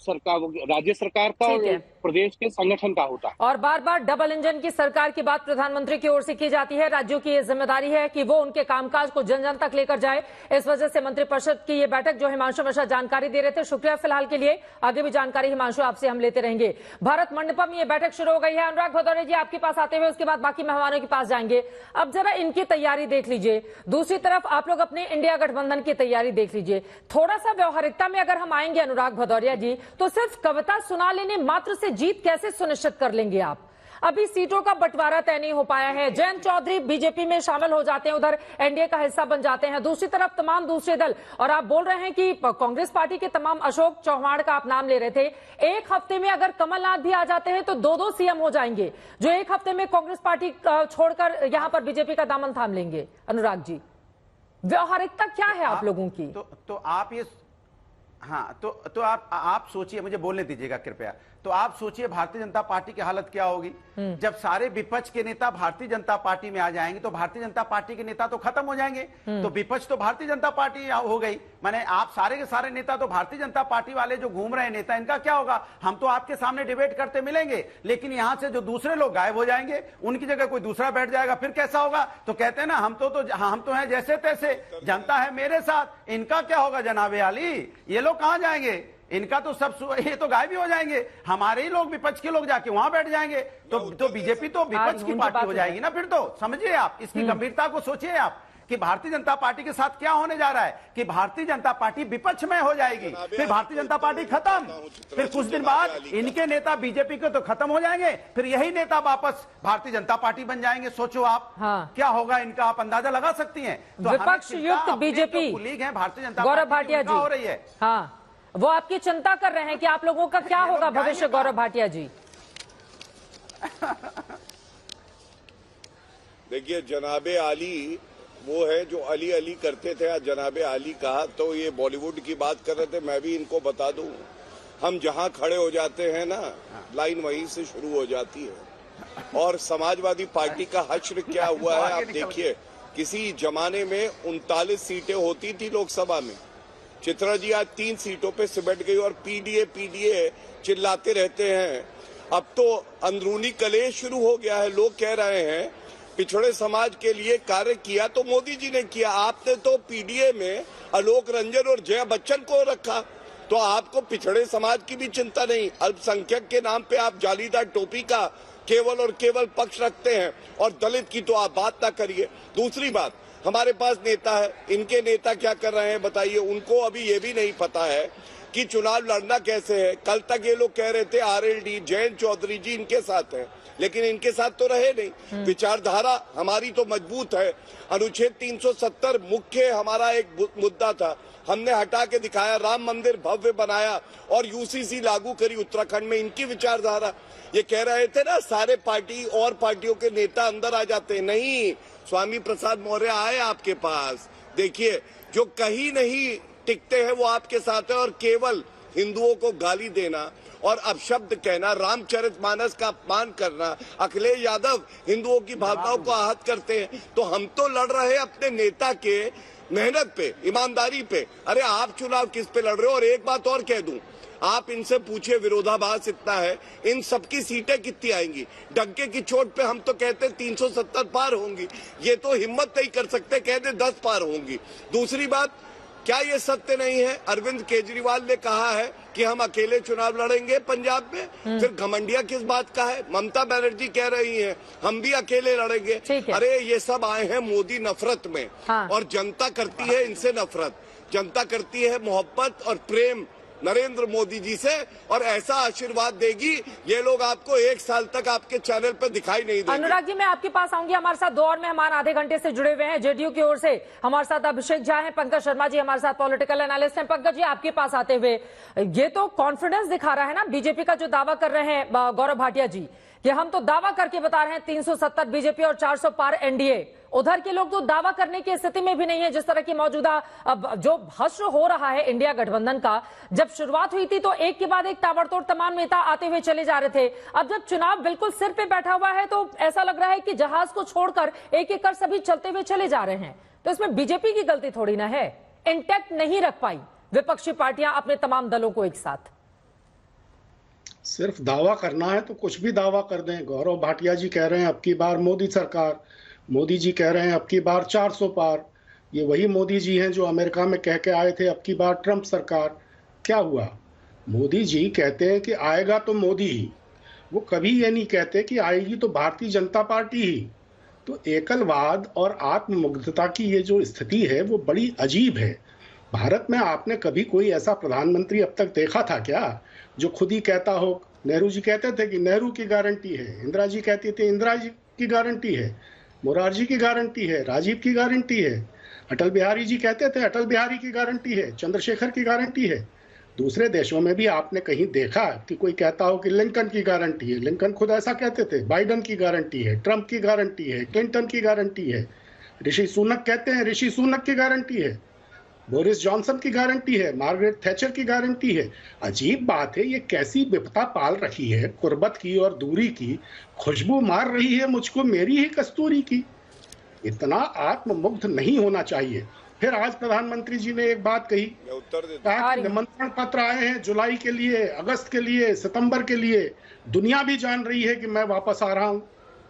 S11: सरकार, राज्य सरकार का और प्रदेश के संगठन का होता है।
S1: और बार बार डबल इंजन की सरकार की बात प्रधानमंत्री की ओर से की जाती है। राज्यों की ये जिम्मेदारी है कि वो उनके कामकाज को जन जन तक लेकर जाए। इस वजह से मंत्रिपरिषद की ये बैठक जो हिमांशु मिश्रा जानकारी दे रहे थे, शुक्रिया फिलहाल के लिए। आगे भी जानकारी हिमांशु आपसे हम लेते रहेंगे। भारत मंडपम ये बैठक शुरू हो गई है। अनुराग भदौरिया जी आपके पास आते हुए उसके बाद बाकी मेहमानों के पास जाएंगे। अब जरा इनकी तैयारी देख लीजिए, दूसरी तरफ आप लोग अपने इंडिया गठबंधन की तैयारी देख लीजिए। थोड़ा सा व्यवहारिकता में अगर हम आएंगे अनुराग भदौरिया जी, तो सिर्फ कविता सुना लेने मात्र से जीत कैसे सुनिश्चित कर लेंगे आप? अभी सीटों का बंटवारा तय नहीं हो पाया है। जयंत चौधरी बीजेपी में शामिल हो जाते हैं, उधर एनडीए का हिस्सा बन जाते हैं, दूसरी तरफ तमाम दूसरे दल, और आप बोल रहे हैं कि कांग्रेस पार्टी के तमाम, अशोक चौहान का आप नाम ले रहे थे, एक हफ्ते में अगर कमलनाथ भी आ जाते हैं तो दो सीएम हो जाएंगे, जो एक हफ्ते में कांग्रेस पार्टी छोड़कर यहां पर बीजेपी का दामन थाम लेंगे। अनुराग जी, व्यवहारिकता क्या है आप लोगों की?
S7: तो आप ये, हाँ, तो आप सोचिए, मुझे बोलने दीजिएगा कृपया। तो आप सोचिए भारतीय जनता पार्टी की हालत क्या होगी जब सारे विपक्ष के नेता भारतीय जनता पार्टी में आ जाएंगे। तो भारतीय जनता पार्टी के नेता तो खत्म हो जाएंगे, तो विपक्ष तो भारतीय जनता पार्टी हो गई। माने आप सारे के सारे नेता तो भारतीय जनता पार्टी वाले जो घूम रहे नेता, इनका क्या होगा? हम तो आपके सामने डिबेट करते मिलेंगे, लेकिन यहां से जो दूसरे लोग गायब हो जाएंगे, उनकी जगह कोई दूसरा बैठ जाएगा, फिर कैसा होगा? तो कहते हैं ना, हम तो हैं जैसे तैसे, जनता है मेरे साथ। इनका क्या होगा जनाबे आली? ये लोग कहां जाएंगे? इनका तो सब, ये तो गायब ही हो जाएंगे। हमारे ही लोग, विपक्ष के लोग जाके वहां बैठ जाएंगे, तो बीजेपी तो विपक्ष की पार्टी हो जाएगी ना फिर। तो समझिए आप इसकी गंभीरता को, सोचिए आप कि भारतीय जनता पार्टी के साथ क्या होने जा रहा है कि भारतीय जनता पार्टी विपक्ष में हो जाएगी, फिर भारतीय जनता पार्टी खत्म, फिर कुछ दिन बाद इनके नेता बीजेपी के तो खत्म हो जाएंगे, फिर यही नेता वापस भारतीय जनता पार्टी बन जाएंगे। सोचो आप क्या होगा इनका, आप अंदाजा लगा सकती हैं। तो
S1: विपक्ष युक्त बीजेपी
S7: लीग है भारतीय जनता
S1: गौरव भाटिया जी
S7: हो रही है,
S1: हाँ, वो आपकी चिंता कर रहे हैं कि आप लोगों का क्या होगा भविष्य। गौरव भाटिया जी,
S10: देखिए, जनाबे आली वो है जो अली अली करते थे, आज जनाबे आली कहा तो ये बॉलीवुड की बात कर रहे थे। मैं भी इनको बता दूं, हम जहां खड़े हो जाते हैं ना, लाइन वहीं से शुरू हो जाती है। और समाजवादी पार्टी का हश्र क्या हुआ है आप देखिए। किसी जमाने में 39 सीटें होती थी लोकसभा में, चित्रा जी आज 3 सीटों पे सिमट गई और पीडीए चिल्लाते रहते हैं। अब तो अंदरूनी कलेश शुरू हो गया है। लोग कह रहे हैं पिछड़े समाज के लिए कार्य किया तो मोदी जी ने किया, आपने तो पीडीए में आलोक रंजन और जया बच्चन को रखा, तो आपको पिछड़े समाज की भी चिंता नहीं। अल्पसंख्यक के नाम पे आप जालीदार टोपी का केवल और केवल पक्ष रखते हैं, और दलित की तो आप बात ना करिए। दूसरी बात, हमारे पास नेता है, इनके नेता क्या कर रहे हैं बताइए। उनको अभी ये भी नहीं पता है कि चुनाव लड़ना कैसे है। कल तक ये लोग कह रहे थे आरएलडी जयंत चौधरी जी इनके साथ है, लेकिन इनके साथ तो रहे नहीं। विचारधारा हमारी तो मजबूत है। अनुच्छेद 370 मुख्य हमारा एक मुद्दा था, हमने हटा के दिखाया। राम मंदिर भव्य बनाया और यूसीसी लागू करी उत्तराखंड में। इनकी विचारधारा, ये कह रहे थे ना सारे पार्टी और पार्टियों के नेता अंदर आ जाते हैं, नहीं। स्वामी प्रसाद मौर्य आए आपके पास, देखिए जो कहीं नहीं टिकते हैं वो आपके साथ है। और केवल हिंदुओं को गाली देना और अपशब्द कहना, रामचरितमानस का अपमान करना, अखिलेश यादव हिंदुओं की भावनाओं को आहत करते हैं। तो हम तो लड़ रहे हैं अपने नेता के मेहनत पे, ईमानदारी पे। अरे आप चुनाव किस पे लड़ रहे हो? और एक बात और कह दूं, आप इनसे पूछिए, विरोधाभास इतना है, इन सबकी सीटें कितनी आएंगी? डंके की चोट पे हम तो कहते 370 पार होंगी, ये तो हिम्मत नहीं कर सकते, कहते 10 पार होंगी। दूसरी बात, क्या ये सत्य नहीं है? अरविंद केजरीवाल ने कहा है कि हम अकेले चुनाव लड़ेंगे पंजाब में, फिर घमंडिया किस बात का है? ममता बनर्जी कह रही हैं हम भी अकेले लड़ेंगे। अरे ये सब आए हैं मोदी नफरत में, और जनता करती है इनसे नफरत, जनता करती है मोहब्बत और प्रेम नरेंद्र मोदी जी से और ऐसा आशीर्वाद देगी ये लोग आपको 1 साल तक आपके चैनल पर दिखाई नहीं देंगे।
S1: अनुराग जी, मैं आपके पास आऊंगी। हमारे साथ 2 और मेहमान आधे घंटे से जुड़े हुए हैं जेडीयू की ओर से। हमारे साथ अभिषेक झा हैं, पंकज शर्मा जी हमारे साथ पॉलिटिकल एनालिस्ट हैं। पंकज जी, आपके पास आते हुए, ये तो कॉन्फिडेंस दिखा रहा है ना बीजेपी का, जो दावा कर रहे हैं गौरव भाटिया जी कि हम तो दावा करके बता रहे हैं 370 बीजेपी और 400 पार एनडीए। उधर के लोग तो दावा करने की स्थिति में भी नहीं है। जिस तरह की मौजूदा जो हश्र हो रहा है इंडिया गठबंधन का, जब शुरुआत हुई थी तो एक के बाद एक ताबड़तोड़ तमाम नेता आते हुए चले जा रहे थे। अब जब चुनाव बिल्कुल सिर पे बैठा हुआ है तो ऐसा लग रहा है कि जहाज को छोड़कर एक एक कर सभी चलते हुए चले जा रहे हैं। तो इसमें बीजेपी की गलती थोड़ी ना है, इंटैक्ट नहीं रख पाई विपक्षी पार्टियां अपने तमाम दलों को एक साथ।
S12: सिर्फ दावा करना है तो कुछ भी दावा कर दें। गौरव भाटिया जी कह रहे हैं अब की बार मोदी सरकार, मोदी जी कह रहे हैं अब की बार 400 पार। ये वही मोदी जी हैं जो अमेरिका में कह के आए थे अब की बार ट्रंप सरकार। क्या हुआ? मोदी जी कहते हैं कि आएगा तो मोदी ही, वो कभी ये नहीं कहते कि आएगी तो भारतीय जनता पार्टी ही। तो एकलवाद और आत्ममुग्धता की ये जो स्थिति है वो बड़ी अजीब है। भारत में आपने कभी कोई ऐसा प्रधानमंत्री अब तक देखा था क्या जो खुद ही कहता हो? नेहरू जी कहते थे कि नेहरू की गारंटी है, इंदिरा जी कहती थी इंदिरा जी की गारंटी है, मोरारजी की गारंटी है, राजीव की गारंटी है, अटल बिहारी जी कहते थे अटल बिहारी की गारंटी है, चंद्रशेखर की गारंटी है। दूसरे देशों में भी आपने कहीं देखा कि कोई कहता हो कि लिंकन की गारंटी है? लिंकन खुद ऐसा कहते थे। बाइडन की गारंटी है, ट्रंप की गारंटी है, क्लिंटन की गारंटी है, ऋषि सुनक कहते हैं ऋषि सुनक की गारंटी है, बोरिस जॉनसन की गारंटी है, मार्गरेट थैचर की गारंटी है। अजीब बात है, ये कैसी विपदा पाल रखी है, कुर्बत की और दूरी की खुशबू मार रही है मुझको मेरी ही कस्तूरी की। इतना आत्ममुग्ध नहीं होना चाहिए। फिर आज प्रधानमंत्री जी ने एक बात कही, कहा कि निमंत्रण पत्र आए हैं जुलाई के लिए, अगस्त के लिए, सितंबर के लिए, दुनिया भी जान रही है कि मैं वापस आ रहा हूं।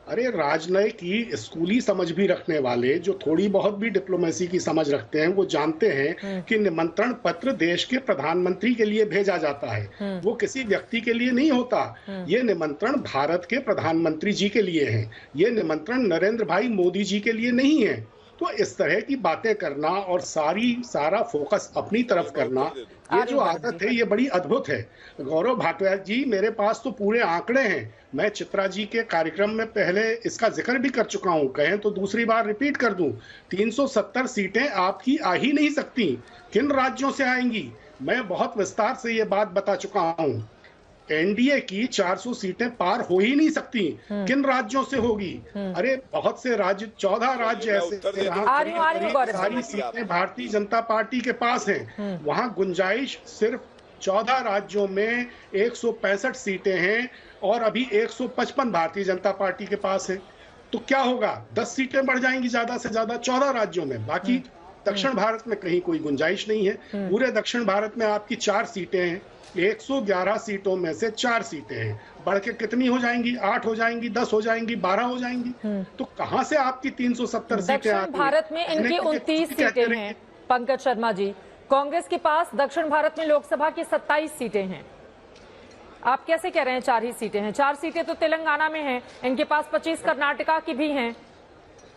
S12: अरे राजनयिक की स्कूली समझ भी रखने वाले, जो थोड़ी बहुत भी डिप्लोमेसी की समझ रखते हैं, वो जानते हैं कि निमंत्रण पत्र देश के प्रधानमंत्री के लिए भेजा जाता है, वो किसी व्यक्ति के लिए नहीं होता। ये निमंत्रण भारत के प्रधानमंत्री जी के लिए है, ये निमंत्रण नरेंद्र भाई मोदी जी के लिए नहीं है। तो इस तरह की बातें करना और सारा फोकस अपनी तरफ करना, ये जो आदत है ये बड़ी अद्भुत है। गौरव भाटिया जी, मेरे पास तो पूरे आंकड़े हैं। मैं चित्रा जी के कार्यक्रम में पहले इसका जिक्र भी कर चुका हूं, कहें तो दूसरी बार रिपीट कर दूं। 370 सीटें आपकी आ ही नहीं सकती। किन राज्यों से आएंगी? मैं बहुत विस्तार से ये बात बता चुका हूं। एनडीए की 400 सीटें पार हो ही नहीं सकती। किन राज्यों से होगी? अरे बहुत से राज्य, 14 राज्य ऐसे सारी सीटें भारतीय जनता पार्टी के पास हैं। वहां गुंजाइश सिर्फ 14 राज्यों में 165 सीटें हैं और अभी 155 भारतीय जनता पार्टी के पास है। तो क्या होगा? 10 सीटें बढ़ जाएंगी ज्यादा से ज्यादा 14 राज्यों में। बाकी दक्षिण भारत में कहीं कोई गुंजाइश नहीं है। पूरे दक्षिण भारत में आपकी 4 सीटें हैं, 111 सीटों में से 4 सीटें हैं। बढ़ के कितनी हो जाएंगी? 8 हो जाएंगी, 10 हो जाएंगी, 12 हो जाएंगी। तो कहां से आपकी 370 सीटें आती हैं?
S1: भारत में इनकी 29 सीटें हैं। पंकज शर्मा जी, कांग्रेस के पास दक्षिण भारत में लोकसभा की 27 सीटें हैं। आप कैसे कह रहे हैं 4 ही सीटें हैं? 4 सीटें तो तेलंगाना में हैं, इनके पास 25 कर्नाटका की भी हैं।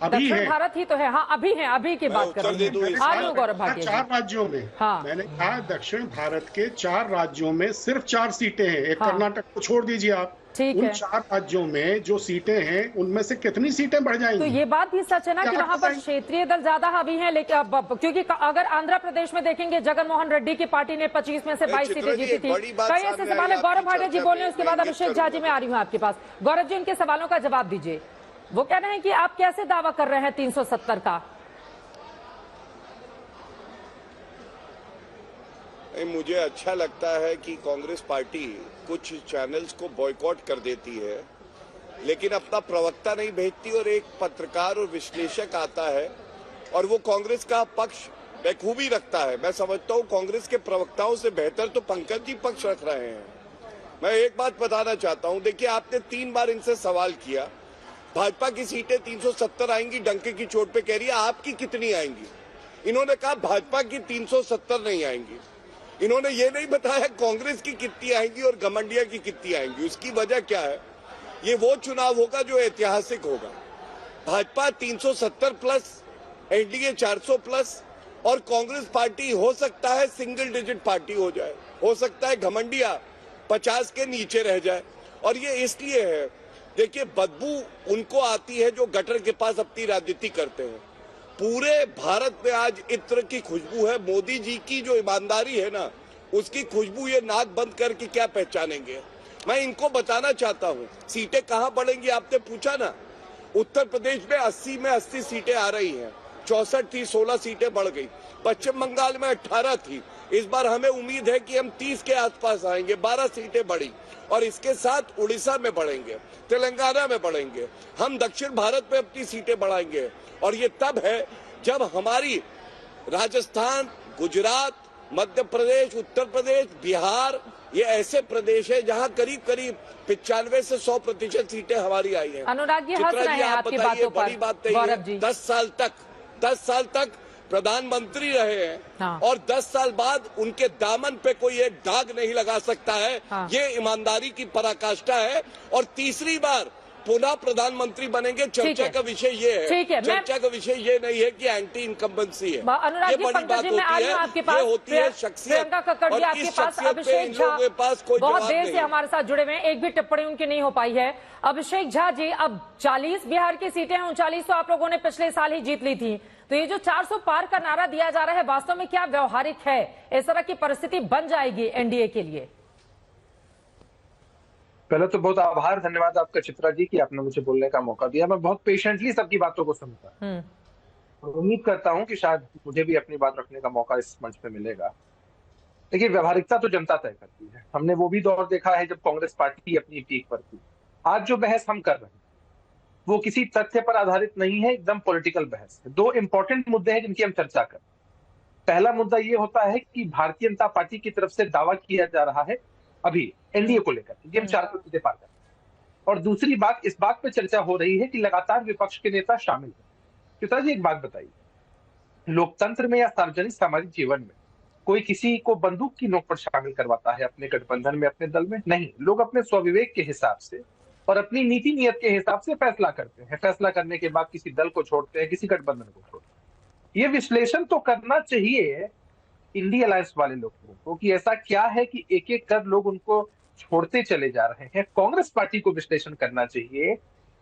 S1: दक्षिण भारत ही तो है। हाँ, अभी है, अभी की बात कर रहे हैं। गौरव भाटिया
S12: 4 राज्यों में। हाँ। मैंने कहा दक्षिण भारत के 4 राज्यों में सिर्फ 4 सीटें हैं। एक कर्नाटक को छोड़ दीजिए आप। उन 4 राज्यों में जो सीटें हैं उनमें से कितनी सीटें बढ़ जाएंगी?
S1: तो ये बात भी सच है ना कि वहाँ पर क्षेत्रीय दल ज्यादा हावी हैं, लेकिन क्योंकि अगर आंध्र प्रदेश में देखेंगे, जगन मोहन रेड्डी की पार्टी ने 25 में से 22 सीटें जीती थी। कई ऐसे सवाल है। गौरव भाटिया जी बोले, उसके बाद अभिषेक झा जी मैं आ रही हूँ आपके पास। गौरव जी, इनके सवालों का जवाब दीजिए। वो कह रहे हैं कि आप कैसे दावा कर रहे हैं 370 का?
S10: मुझे अच्छा लगता है कि कांग्रेस पार्टी कुछ चैनल्स को बॉयकॉट कर देती है, लेकिन अपना प्रवक्ता नहीं भेजती और एक पत्रकार और विश्लेषक आता है और वो कांग्रेस का पक्ष बखूबी रखता है। मैं समझता हूँ कांग्रेस के प्रवक्ताओं से बेहतर तो पंकज जी पक्ष रख रहे हैं। मैं एक बात बताना चाहता हूँ, देखिए आपने 3 बार इनसे सवाल किया, भाजपा की सीटें 370 आएंगी, डंके की चोट पे कह रही है, आपकी कितनी आएंगी? इन्होंने कहा भाजपा की 370 नहीं आएंगी। इन्होंने ये नहीं बताया कांग्रेस की कितनी आएंगी और गमंडिया की कितनी आएंगी। उसकी वजह क्या है? ये वो चुनाव होगा जो ऐतिहासिक होगा। भाजपा 370 प्लस, एनडीए 400 प्लस, और कांग्रेस पार्टी हो सकता है सिंगल डिजिट पार्टी हो जाए, हो सकता है घमंडिया 50 के नीचे रह जाए। और ये इसलिए है, देखिए बदबू उनको आती है जो गटर के पास अपनी राजनीति करते हैं। पूरे भारत में आज इत्र की खुशबू है। मोदी जी की जो ईमानदारी है ना, उसकी खुशबू ये नाक बंद करके क्या पहचानेंगे। मैं इनको बताना चाहता हूँ, सीटें कहाँ बढ़ेंगी आपने पूछा ना। उत्तर प्रदेश में 80 में 80 सीटें आ रही हैं, 64 थी 16 सीटें बढ़ गई। पश्चिम बंगाल में 18 थी, इस बार हमें उम्मीद है कि हम 30 के आसपास आएंगे, 12 सीटें बढ़ी। और इसके साथ उड़ीसा में बढ़ेंगे, तेलंगाना में बढ़ेंगे, हम दक्षिण भारत में अपनी सीटें बढ़ाएंगे। और ये तब है जब हमारी राजस्थान, गुजरात, मध्य प्रदेश, उत्तर प्रदेश, बिहार, ये ऐसे प्रदेश है जहां करीब करीब 95 से 100% सीटें हमारी आई हैं।
S1: अनुराग जी हंस रहे हैं आपकी बातों पर।
S10: बड़ी बात नहीं है, 10 साल तक प्रधानमंत्री रहे हैं।
S1: हाँ।
S10: और 10 साल बाद उनके दामन पे कोई एक दाग नहीं लगा सकता है।
S1: हाँ।
S10: ये ईमानदारी की पराकाष्ठा है। और तीसरी बार पुनः प्रधानमंत्री बनेंगे। चर्चा का विषय ये है,
S1: ठीक है,
S10: चर्चा का विषय ये नहीं है कि एंटी इनकम्बेंसी है।
S1: अनुराग
S10: ये
S1: जी,
S10: बड़ी
S1: पंकज
S10: बात
S1: जी, मैं
S10: होती
S1: आ
S10: है,
S1: जाऊं आपके पास।
S10: ये होती है शख्सियत।
S1: प्रियंका कक्कड़ जी आपके पास, अभिषेक झा बहुत देर से हमारे साथ जुड़े हुए हैं, एक भी टिप्पणी उनकी नहीं हो पाई है। अभिषेक झा जी, अब 40 बिहार की सीटें हैं, 39 तो आप लोगों ने पिछले साल ही जीत ली थी। तो ये जो 400 पार का नारा दिया जा रहा है, वास्तव में क्या व्यवहारिक है? इस तरह की परिस्थिति बन जाएगी एनडीए के लिए?
S13: पहले तो बहुत आभार, धन्यवाद आपका चित्रा जी कि आपने मुझे बोलने का मौका दिया। मैं बहुत पेशेंटली सबकी बातों को सुनता, उम्मीद करता हूं कि शायद मुझे भी अपनी बात रखने का मौका इस मंच पे मिलेगा। देखिए, व्यवहारिकता तो जनता तय करती है। हमने वो भी दौर देखा है जब कांग्रेस पार्टी अपनी पीक पर थी। आज जो बहस हम कर रहे हैं वो किसी तथ्य पर आधारित नहीं है, एकदम पॉलिटिकल बहस है। दो इंपॉर्टेंट मुद्दे हैं जिनकी हम चर्चा करें। पहला मुद्दा ये होता है कि भारतीय जनता पार्टी की तरफ से दावा किया जा रहा है अभी एनडीए को लेकर कि हम 400 सीटें पार करें। और दूसरी बात, इस बात पर चर्चा हो रही है कि लगातार विपक्ष के नेता शामिल हैं। चित्रा जी, एक बात बताइए, लोकतंत्र में या सार्वजनिक सामाजिक जीवन में कोई किसी को बंदूक की नोक पर शामिल करवाता है अपने गठबंधन में, अपने दल में? नहीं। लोग अपने स्वविवेक के हिसाब से और अपनी नीति नियत के हिसाब से फैसला करते हैं। फैसला करने के बाद किसी दल को छोड़ते हैं, किसी गठबंधन को छोड़ते हैं। ये विश्लेषण तो करना चाहिए इंडिया अलायंस वाले लोगों को कि ऐसा क्या है कि एक एक कर लोग उनको छोड़ते चले जा रहे हैं। कांग्रेस पार्टी को विश्लेषण करना चाहिए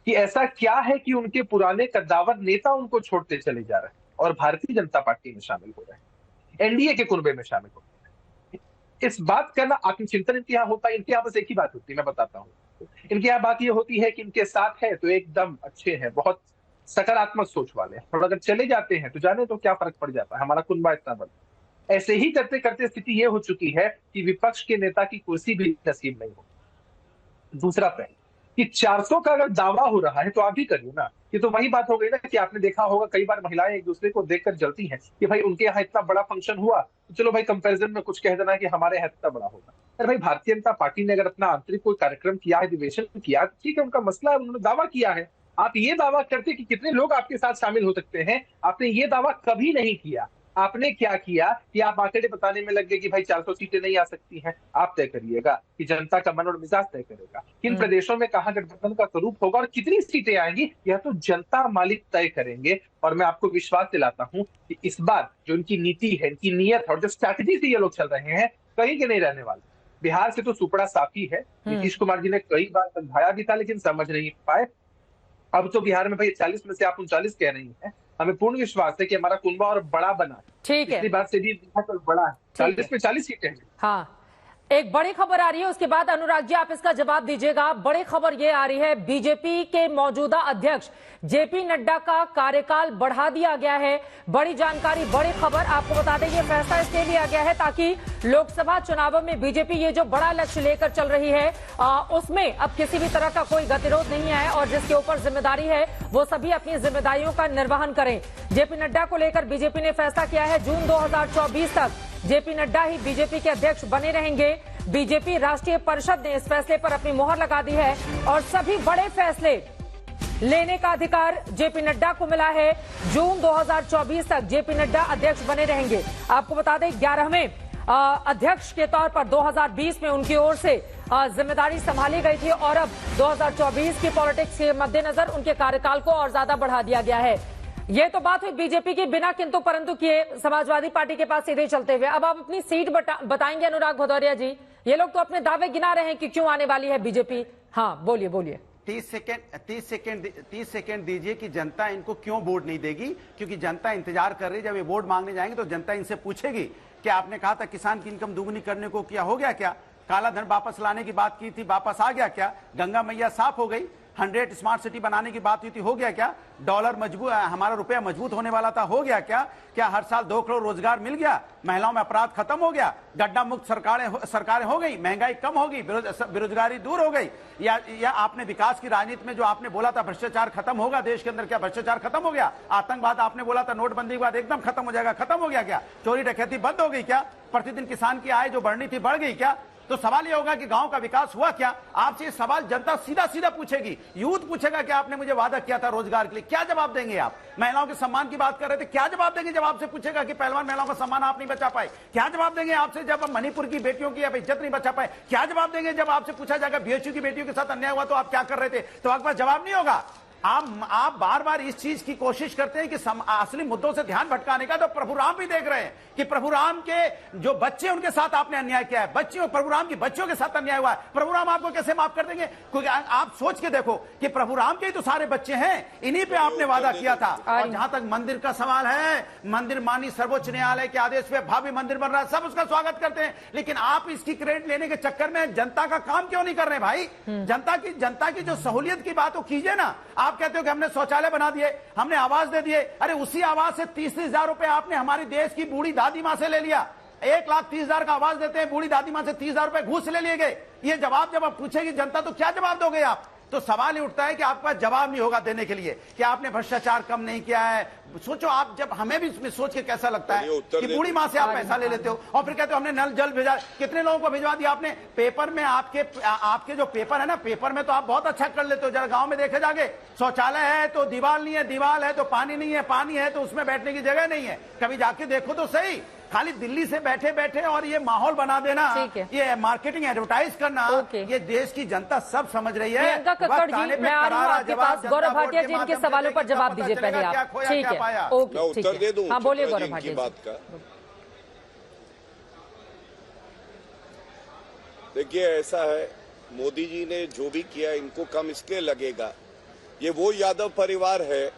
S13: कि ऐसा क्या है कि उनके पुराने कद्दावर नेता उनको छोड़ते चले जा रहे हैं और भारतीय जनता पार्टी में शामिल हो रहे हैं, एनडीए के कुनबे में शामिल हो रहे हैं। इस बात करना आत्मचिंतन इनके यहाँ होता है। इनके यहाँ बस एक ही बात होती है, मैं बताता हूँ। इनके यहाँ बात यह होती है कि इनके साथ है तो एकदम अच्छे हैं, बहुत सकारात्मक सोच वाले हैं, और अगर चले जाते हैं तो जाने तो क्या फर्क पड़ जाता है, हमारा कुनबा इतना बड़ा। ऐसे ही करते करते स्थिति यह हो चुकी है कि विपक्ष के नेता की कुर्सी भी नसीब नहीं हो। दूसरा पहलू कि 400 का अगर दावा हो रहा है तो आप भी करिए ना। ये तो वही बात हो गई ना कि आपने देखा होगा कई बार महिलाएं एक दूसरे को देखकर जलती हैं कि भाई उनके यहाँ इतना बड़ा फंक्शन हुआ तो चलो भाई कंपैरिजन में कुछ कह देना कि हमारे यहाँ इतना बड़ा होगा। अरे भाई, भारतीय जनता पार्टी ने अगर अपना आंतरिक कोई कार्यक्रम किया है, अधिवेशन किया, ठीक है, उनका मसला है, उन्होंने दावा किया है। आप ये दावा करते कि कितने लोग आपके साथ शामिल हो सकते हैं, आपने ये दावा कभी नहीं किया। आपने क्या किया कि आप आंकड़े बताने में लग गए कि भाई 400 सीटें नहीं आ सकती हैं। आप तय करिएगा कि जनता का मन और मिजाज तय करेगा किन प्रदेशों में कहां गठबंधन का स्वरूप होगा और कितनी सीटें आएंगी, यह तो जनता मालिक तय करेंगे। और मैं आपको विश्वास दिलाता हूं कि इस बार जो इनकी नीति है, इनकी नीयत और जो स्ट्रैटेजी से ये लोग चल रहे हैं, कहीं के नहीं रहने वाले। बिहार से तो सुपड़ा साफी है, नीतीश कुमार जी ने कई बार समझाया भी था लेकिन समझ नहीं पाए। अब तो बिहार में भाई 40 में से आप 39 कह रही हैं। हमें पूर्ण विश्वास है कि हमारा कुनबा और बड़ा बना है।
S1: ठीक है,
S13: पिछली बार से भी बड़ा है, 40 में 40 सीटें हैं।
S1: हाँ, एक बड़ी खबर आ रही है, उसके बाद अनुराग जी आप इसका जवाब दीजिएगा। बड़ी खबर ये आ रही है, बीजेपी के मौजूदा अध्यक्ष जेपी नड्डा का कार्यकाल बढ़ा दिया गया है। बड़ी जानकारी, बड़ी खबर आपको बता दें, ये फैसला इसलिए लिया गया है ताकि लोकसभा चुनावों में बीजेपी ये जो बड़ा लक्ष्य लेकर चल रही है उसमें अब किसी भी तरह का कोई गतिरोध नहीं है और जिसके ऊपर जिम्मेदारी है वो सभी अपनी जिम्मेदारियों का निर्वहन करें। जेपी नड्डा को लेकर बीजेपी ने फैसला किया है, जून 2024 तक जेपी नड्डा ही बीजेपी के अध्यक्ष बने रहेंगे। बीजेपी राष्ट्रीय परिषद ने इस फैसले पर अपनी मुहर लगा दी है और सभी बड़े फैसले लेने का अधिकार जेपी नड्डा को मिला है। जून 2024 तक जेपी नड्डा अध्यक्ष बने रहेंगे। आपको बता दें 11वें अध्यक्ष के तौर पर 2020 में उनकी ओर से जिम्मेदारी संभाली गई थी और अब 2024 की पॉलिटिक्स के मद्देनजर उनके कार्यकाल को और ज्यादा बढ़ा दिया गया है। ये तो बात हुई बीजेपी की बिना किंतु परंतु किए समाजवादी पार्टी के पास सीधे चलते हुए। अब आप अपनी सीट बताएंगे अनुराग भदौरिया जी। ये लोग तो अपने दावे गिना रहे हैं कि क्यों आने वाली है बीजेपी। हाँ बोलिए बोलिए।
S7: 30 सेकेंड दीजिए कि जनता इनको क्यों वोट नहीं देगी, क्योंकि जनता इंतजार कर रही है। जब ये वोट मांगने जाएंगे तो जनता इनसे पूछेगी कि आपने कहा था किसान की इनकम दुगुनी करने को, क्या हो गया? क्या काला धन वापस लाने की बात की थी, वापस आ गया क्या? गंगा मैया साफ हो गई? 100 स्मार्ट सिटी बनाने की बात हुई थी, हो गया क्या? डॉलर मजबूत, हमारा रुपया मजबूत होने वाला था, हो गया क्या? क्या हर साल 2 करोड़ रोजगार मिल गया? महिलाओं में अपराध खत्म हो गया? गड्ढा मुक्त सरकारें हो गई? महंगाई कम हो गई? बेरोजगारी दूर हो गई? या आपने विकास की राजनीति में जो आपने बोला था भ्रष्टाचार खत्म होगा देश के अंदर, क्या भ्रष्टाचार खत्म हो गया? आतंकवाद आपने बोला था नोटबंदी के बाद एकदम खत्म हो जाएगा, खत्म हो गया क्या? चोरी डकैती बंद हो गई क्या? प्रतिदिन किसान की आय जो बढ़नी थी बढ़ गई क्या? तो सवाल यह होगा कि गांव का विकास हुआ क्या? आपसे ये सवाल जनता सीधा सीधा पूछेगी। यूथ पूछेगा कि आपने मुझे वादा किया था रोजगार के लिए, क्या जवाब देंगे आप? महिलाओं के सम्मान की बात कर रहे थे, क्या जवाब देंगे जब आपसे पूछेगा कि पहलवान महिलाओं का सम्मान आप नहीं बचा पाए? क्या जवाब देंगे आपसे जब मणिपुर की बेटियों की आप इज्जत नहीं बचा पाए? क्या जवाब देंगे जब आपसे पूछा जाएगा बीएचयू की बेटियों के साथ अन्याय हुआ तो आप क्या कर रहे थे? तो आपके पास जवाब नहीं होगा। आप बार बार इस चीज की कोशिश करते हैं कि असली मुद्दों से ध्यान भटकाने का। तो प्रभु राम भी देख रहे हैं कि प्रभु राम के जो बच्चे उनके साथ आपने अन्याय किया है, बच्चियों प्रभु राम की बच्चियों के साथ अन्याय हुआ है, प्रभु राम आपको कैसे माफ कर देंगे? क्योंकि आप सोच के देखो कि प्रभु राम के ही तो सारे बच्चे हैं, इन्हीं पे आपने वादा किया था। और जहां तक मंदिर का सवाल है, मंदिर माननीय सर्वोच्च न्यायालय के आदेश पे भव्य मंदिर बन रहा है, सब उसका स्वागत करते हैं, लेकिन आप इसकी क्रेडिट लेने के चक्कर में जनता का काम क्यों नहीं कर रहे भाई? जनता की जो सहूलियत की बात हो कीजिए ना। आप कहते हो कि हमने शौचालय बना दिए, हमने आवास दे दिए, अरे उसी आवास से 30,000 रुपए आपने हमारी देश की बूढ़ी दादी मां से ले लिया। 1,30,000 का आवास देते हैं, बूढ़ी दादी मां से 30,000 रुपए घूस ले लिए गए। ये जवाब जब आप पूछेगी जनता तो क्या जवाब दोगे आप? तो सवाल ही उठता है कि आपका जवाब नहीं होगा देने के लिए कि आपने भ्रष्टाचार कम नहीं किया है। सोचो आप, जब हमें भी इसमें सोच के कैसा लगता है कि बूढ़ी मां से आप पैसा ले लेते हो और फिर कहते हो हमने नल जल भेजा। कितने लोगों को भिजवा दिया आपने? पेपर में आपके जो पेपर है ना, पेपर में तो आप बहुत अच्छा कर लेते हो। जरा गांव में देखे जाके, शौचालय है तो दीवार नहीं है, दीवार है तो पानी नहीं है, पानी है तो उसमें बैठने की जगह नहीं है। कभी जाके देखो तो सही। खाली दिल्ली से बैठे बैठे और ये माहौल बना देना, ये मार्केटिंग एडवर्टाइज करना, ये देश की जनता सब समझ रही है।
S1: प्रियंका कक्कड़ जी, मैं आ रही हूँ आपके पास। गौरव भाटिया जी, इनके सवालों पर जवाब दीजिए पहले आप। ठीक है, ओके,
S10: उत्तर दे दूं?
S1: हाँ बोलिए गौरव भाटिया
S10: बात का। देखिए ऐसा है, मोदी जी ने जो भी किया इनको कम इसलिए लगेगा, ये वो यादव परिवार है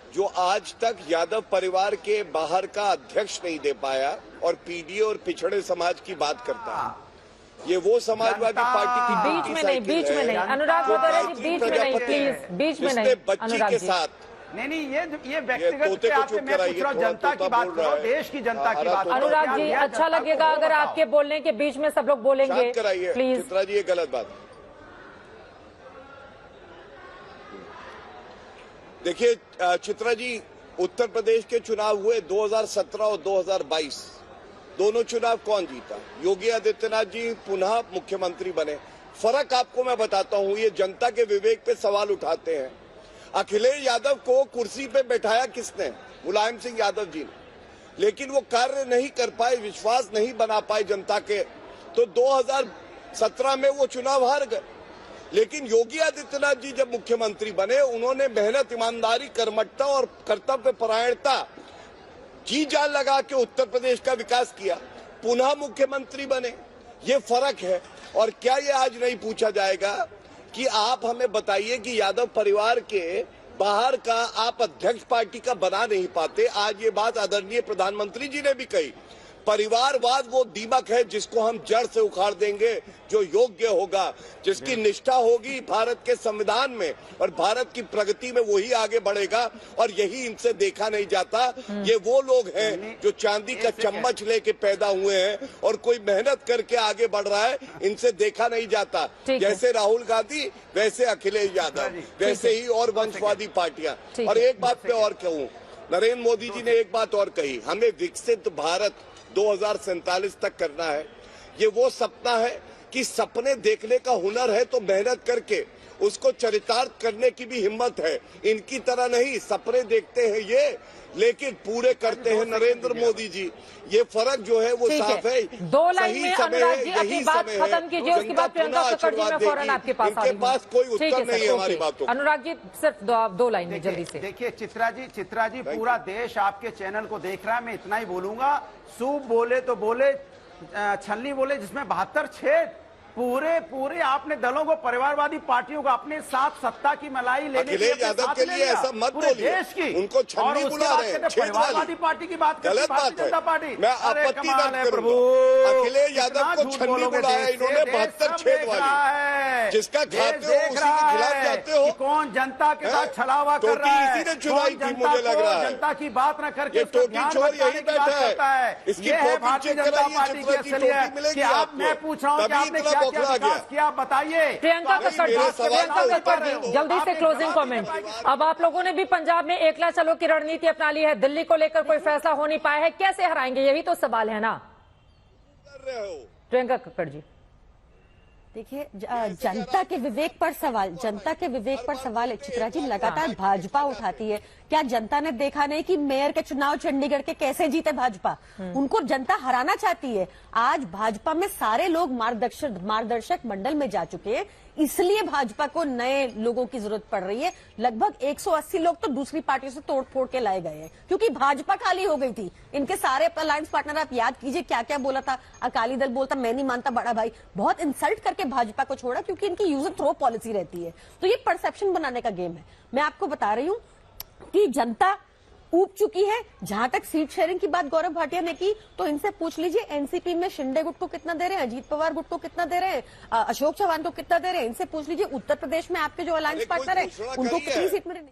S10: जो आज तक यादव परिवार के बाहर का अध्यक्ष नहीं दे पाया और पीडीए और पिछड़े समाज की बात करता है। ये वो समाजवादी पार्टी की
S1: बीच में नहीं अनुराग भदौरिया जी, बीच में नहीं प्लीज, बीच में नहीं
S10: बच्ची के साथ
S7: नहीं, ये व्यक्तिगत पे आपसे मैं पूछ रहा हूँ, जनता की बात करो, देश की जनता की बात।
S1: अनुराग जी, अच्छा लगेगा अगर आपके बोलने के बीच में सब लोग बोलेंगे प्लीज।
S10: चित्रा जी, ये गलत बात। देखिए चित्रा जी, उत्तर प्रदेश के चुनाव हुए 2017 और 2022, दोनों चुनाव कौन जीता? योगी आदित्यनाथ जी पुनः मुख्यमंत्री बने। फर्क आपको मैं बताता हूं, ये जनता के विवेक पे सवाल उठाते हैं। अखिलेश यादव को कुर्सी पे बैठाया किसने? मुलायम सिंह यादव जी ने, लेकिन वो कार्य नहीं कर पाए, विश्वास नहीं बना पाए जनता के, तो 2017 में वो चुनाव हार गए। लेकिन योगी आदित्यनाथ जी जब मुख्यमंत्री बने, उन्होंने मेहनत, ईमानदारी, कर्मठता और कर्तव्य परायणता जी जान लगा के उत्तर प्रदेश का विकास किया, पुनः मुख्यमंत्री बने। ये फर्क है। और क्या ये आज नहीं पूछा जाएगा कि आप हमें बताइए कि यादव परिवार के बाहर का आप अध्यक्ष पार्टी का बना नहीं पाते? आज ये बात आदरणीय प्रधानमंत्री जी ने भी कही, परिवारवाद वो दीमक है जिसको हम जड़ से उखाड़ देंगे, जो योग्य होगा, जिसकी निष्ठा होगी भारत के संविधान में और भारत की प्रगति में, वही आगे बढ़ेगा। और यही इनसे देखा नहीं जाता। ये वो लोग हैं जो चांदी का चम्मच लेके पैदा हुए हैं और कोई मेहनत करके आगे बढ़ रहा है, इनसे देखा नहीं जाता। जैसे राहुल गांधी, वैसे अखिलेश यादव, वैसे ही और वंशवादी पार्टियां। और एक बात पे और कहूं, नरेंद्र मोदी जी ने एक बात और कही, हमें विकसित भारत 2047 तक करना है। ये वो सपना है कि सपने देखने का हुनर है तो मेहनत करके उसको चरितार्थ करने की भी हिम्मत है। इनकी तरह नहीं सपने देखते हैं ये, लेकिन पूरे करते हैं नरेंद्र मोदी जी। ये फर्क जो है वो साफ है।
S1: 2 लाइन में अनुराग जी अपनी बात खत्म कीजिए, उसके बाद प्रियंका कक्कड़ जी मैं फौरन आपके पास आ रही हूं।
S10: इनके पास कोई उत्तर नहीं है हमारी बातों।
S1: अनुराग जी सिर्फ 2 लाइन में जल्दी से।
S7: देखिए चित्रा जी पूरा देश आपके चैनल को देख रहा है। मैं इतना ही बोलूंगा, सूप बोले तो बोले, छलनी बोले जिसमें 72 छेद। पूरे आपने दलों को, परिवारवादी पार्टियों को अपने साथ सत्ता की मलाई लेने
S10: अखिलेश यादव के लिए ऐसा मत बोलिए,
S7: देश की
S10: उनको छलनी बुला रहे हैं।
S7: परिवारवादी पार्टी की बात करते हैं, भारतीय जनता पार्टी।
S10: मैं आपत्ति दर्ज करूंगा। अखिलेश यादव को छलनी बुलाया इन्होंने 72 छेद वाली, जिसका खाते हो उसी के खिलाफ जाते हो।
S7: कौन जनता के साथ छलावा कर रहा है,
S10: इसी ने चुनाई थी मुझे लग रहा है।
S7: जनता की बात न करके
S10: टोटी चोर यही बैठा है। इसकी
S7: भारतीय जनता पार्टी की असलियत कि आप, मैं पूछ रहा हूँ कि आपने क्या क्या बताइए।
S1: प्रियंका कक्कड़ जी जल्दी से क्लोजिंग कमेंट। अब आप लोगों ने भी पंजाब में एकला चलो की रणनीति अपना ली है, दिल्ली को लेकर कोई फैसला हो नहीं पाया है, कैसे हराएंगे, यही तो सवाल है ना प्रियंका कक्कड़ जी।
S9: देखिए जनता के विवेक पर सवाल है चित्रा जी, लगातार भाजपा उठाती है। क्या जनता ने देखा नहीं कि मेयर के चुनाव चंडीगढ़ के कैसे जीते भाजपा? उनको जनता हराना चाहती है। आज भाजपा में सारे लोग मार्गदर्शक मंडल में जा चुके हैं, इसलिए भाजपा को नए लोगों की जरूरत पड़ रही है। लगभग 180 लोग तो दूसरी पार्टियों से तोड़ फोड़ के लाए गए हैं, क्योंकि भाजपा खाली हो गई थी। इनके सारे अलायंस पार्टनर, आप याद कीजिए क्या क्या बोला था। अकाली दल बोलता मैं नहीं मानता बड़ा भाई, बहुत इंसल्ट करके भाजपा को छोड़ा, क्योंकि इनकी यूज एंड थ्रो पॉलिसी रहती है। तो ये परसेप्शन बनाने का गेम है। मैं आपको बता रही हूँ कि जनता ऊब चुकी है। जहां तक सीट शेयरिंग की बात गौरव भाटिया ने की, तो इनसे पूछ लीजिए एनसीपी में शिंदे गुट को कितना दे रहे हैं, अजीत पवार गुट को कितना दे रहे हैं, अशोक चौहान को कितना दे रहे हैं। इनसे पूछ लीजिए उत्तर प्रदेश में आपके जो अलायंस पार्टनर है उनको कितनी सीट मिलेगी।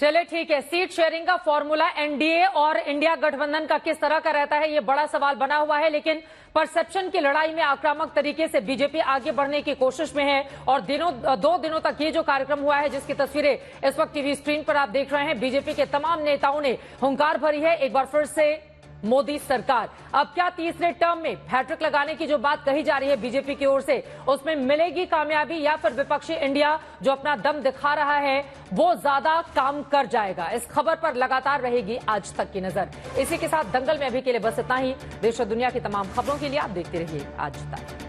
S1: चले ठीक है, सीट शेयरिंग का फॉर्मूला एनडीए और इंडिया गठबंधन का किस तरह का रहता है, ये बड़ा सवाल बना हुआ है। लेकिन परसेप्शन की लड़ाई में आक्रामक तरीके से बीजेपी आगे बढ़ने की कोशिश में है। और 2 दिनों तक ये जो कार्यक्रम हुआ है, जिसकी तस्वीरें इस वक्त टीवी स्क्रीन पर आप देख रहे हैं, बीजेपी के तमाम नेताओं ने हुंकार भरी है एक बार फिर से मोदी सरकार। अब क्या तीसरे टर्म में हैट्रिक लगाने की जो बात कही जा रही है बीजेपी की ओर से, उसमें मिलेगी कामयाबी, या फिर विपक्षी इंडिया जो अपना दम दिखा रहा है वो ज्यादा काम कर जाएगा? इस खबर पर लगातार रहेगी आज तक की नजर। इसी के साथ दंगल में अभी के लिए बस इतना ही। देश और दुनिया की तमाम खबरों के लिए आप देखते रहिए आज तक।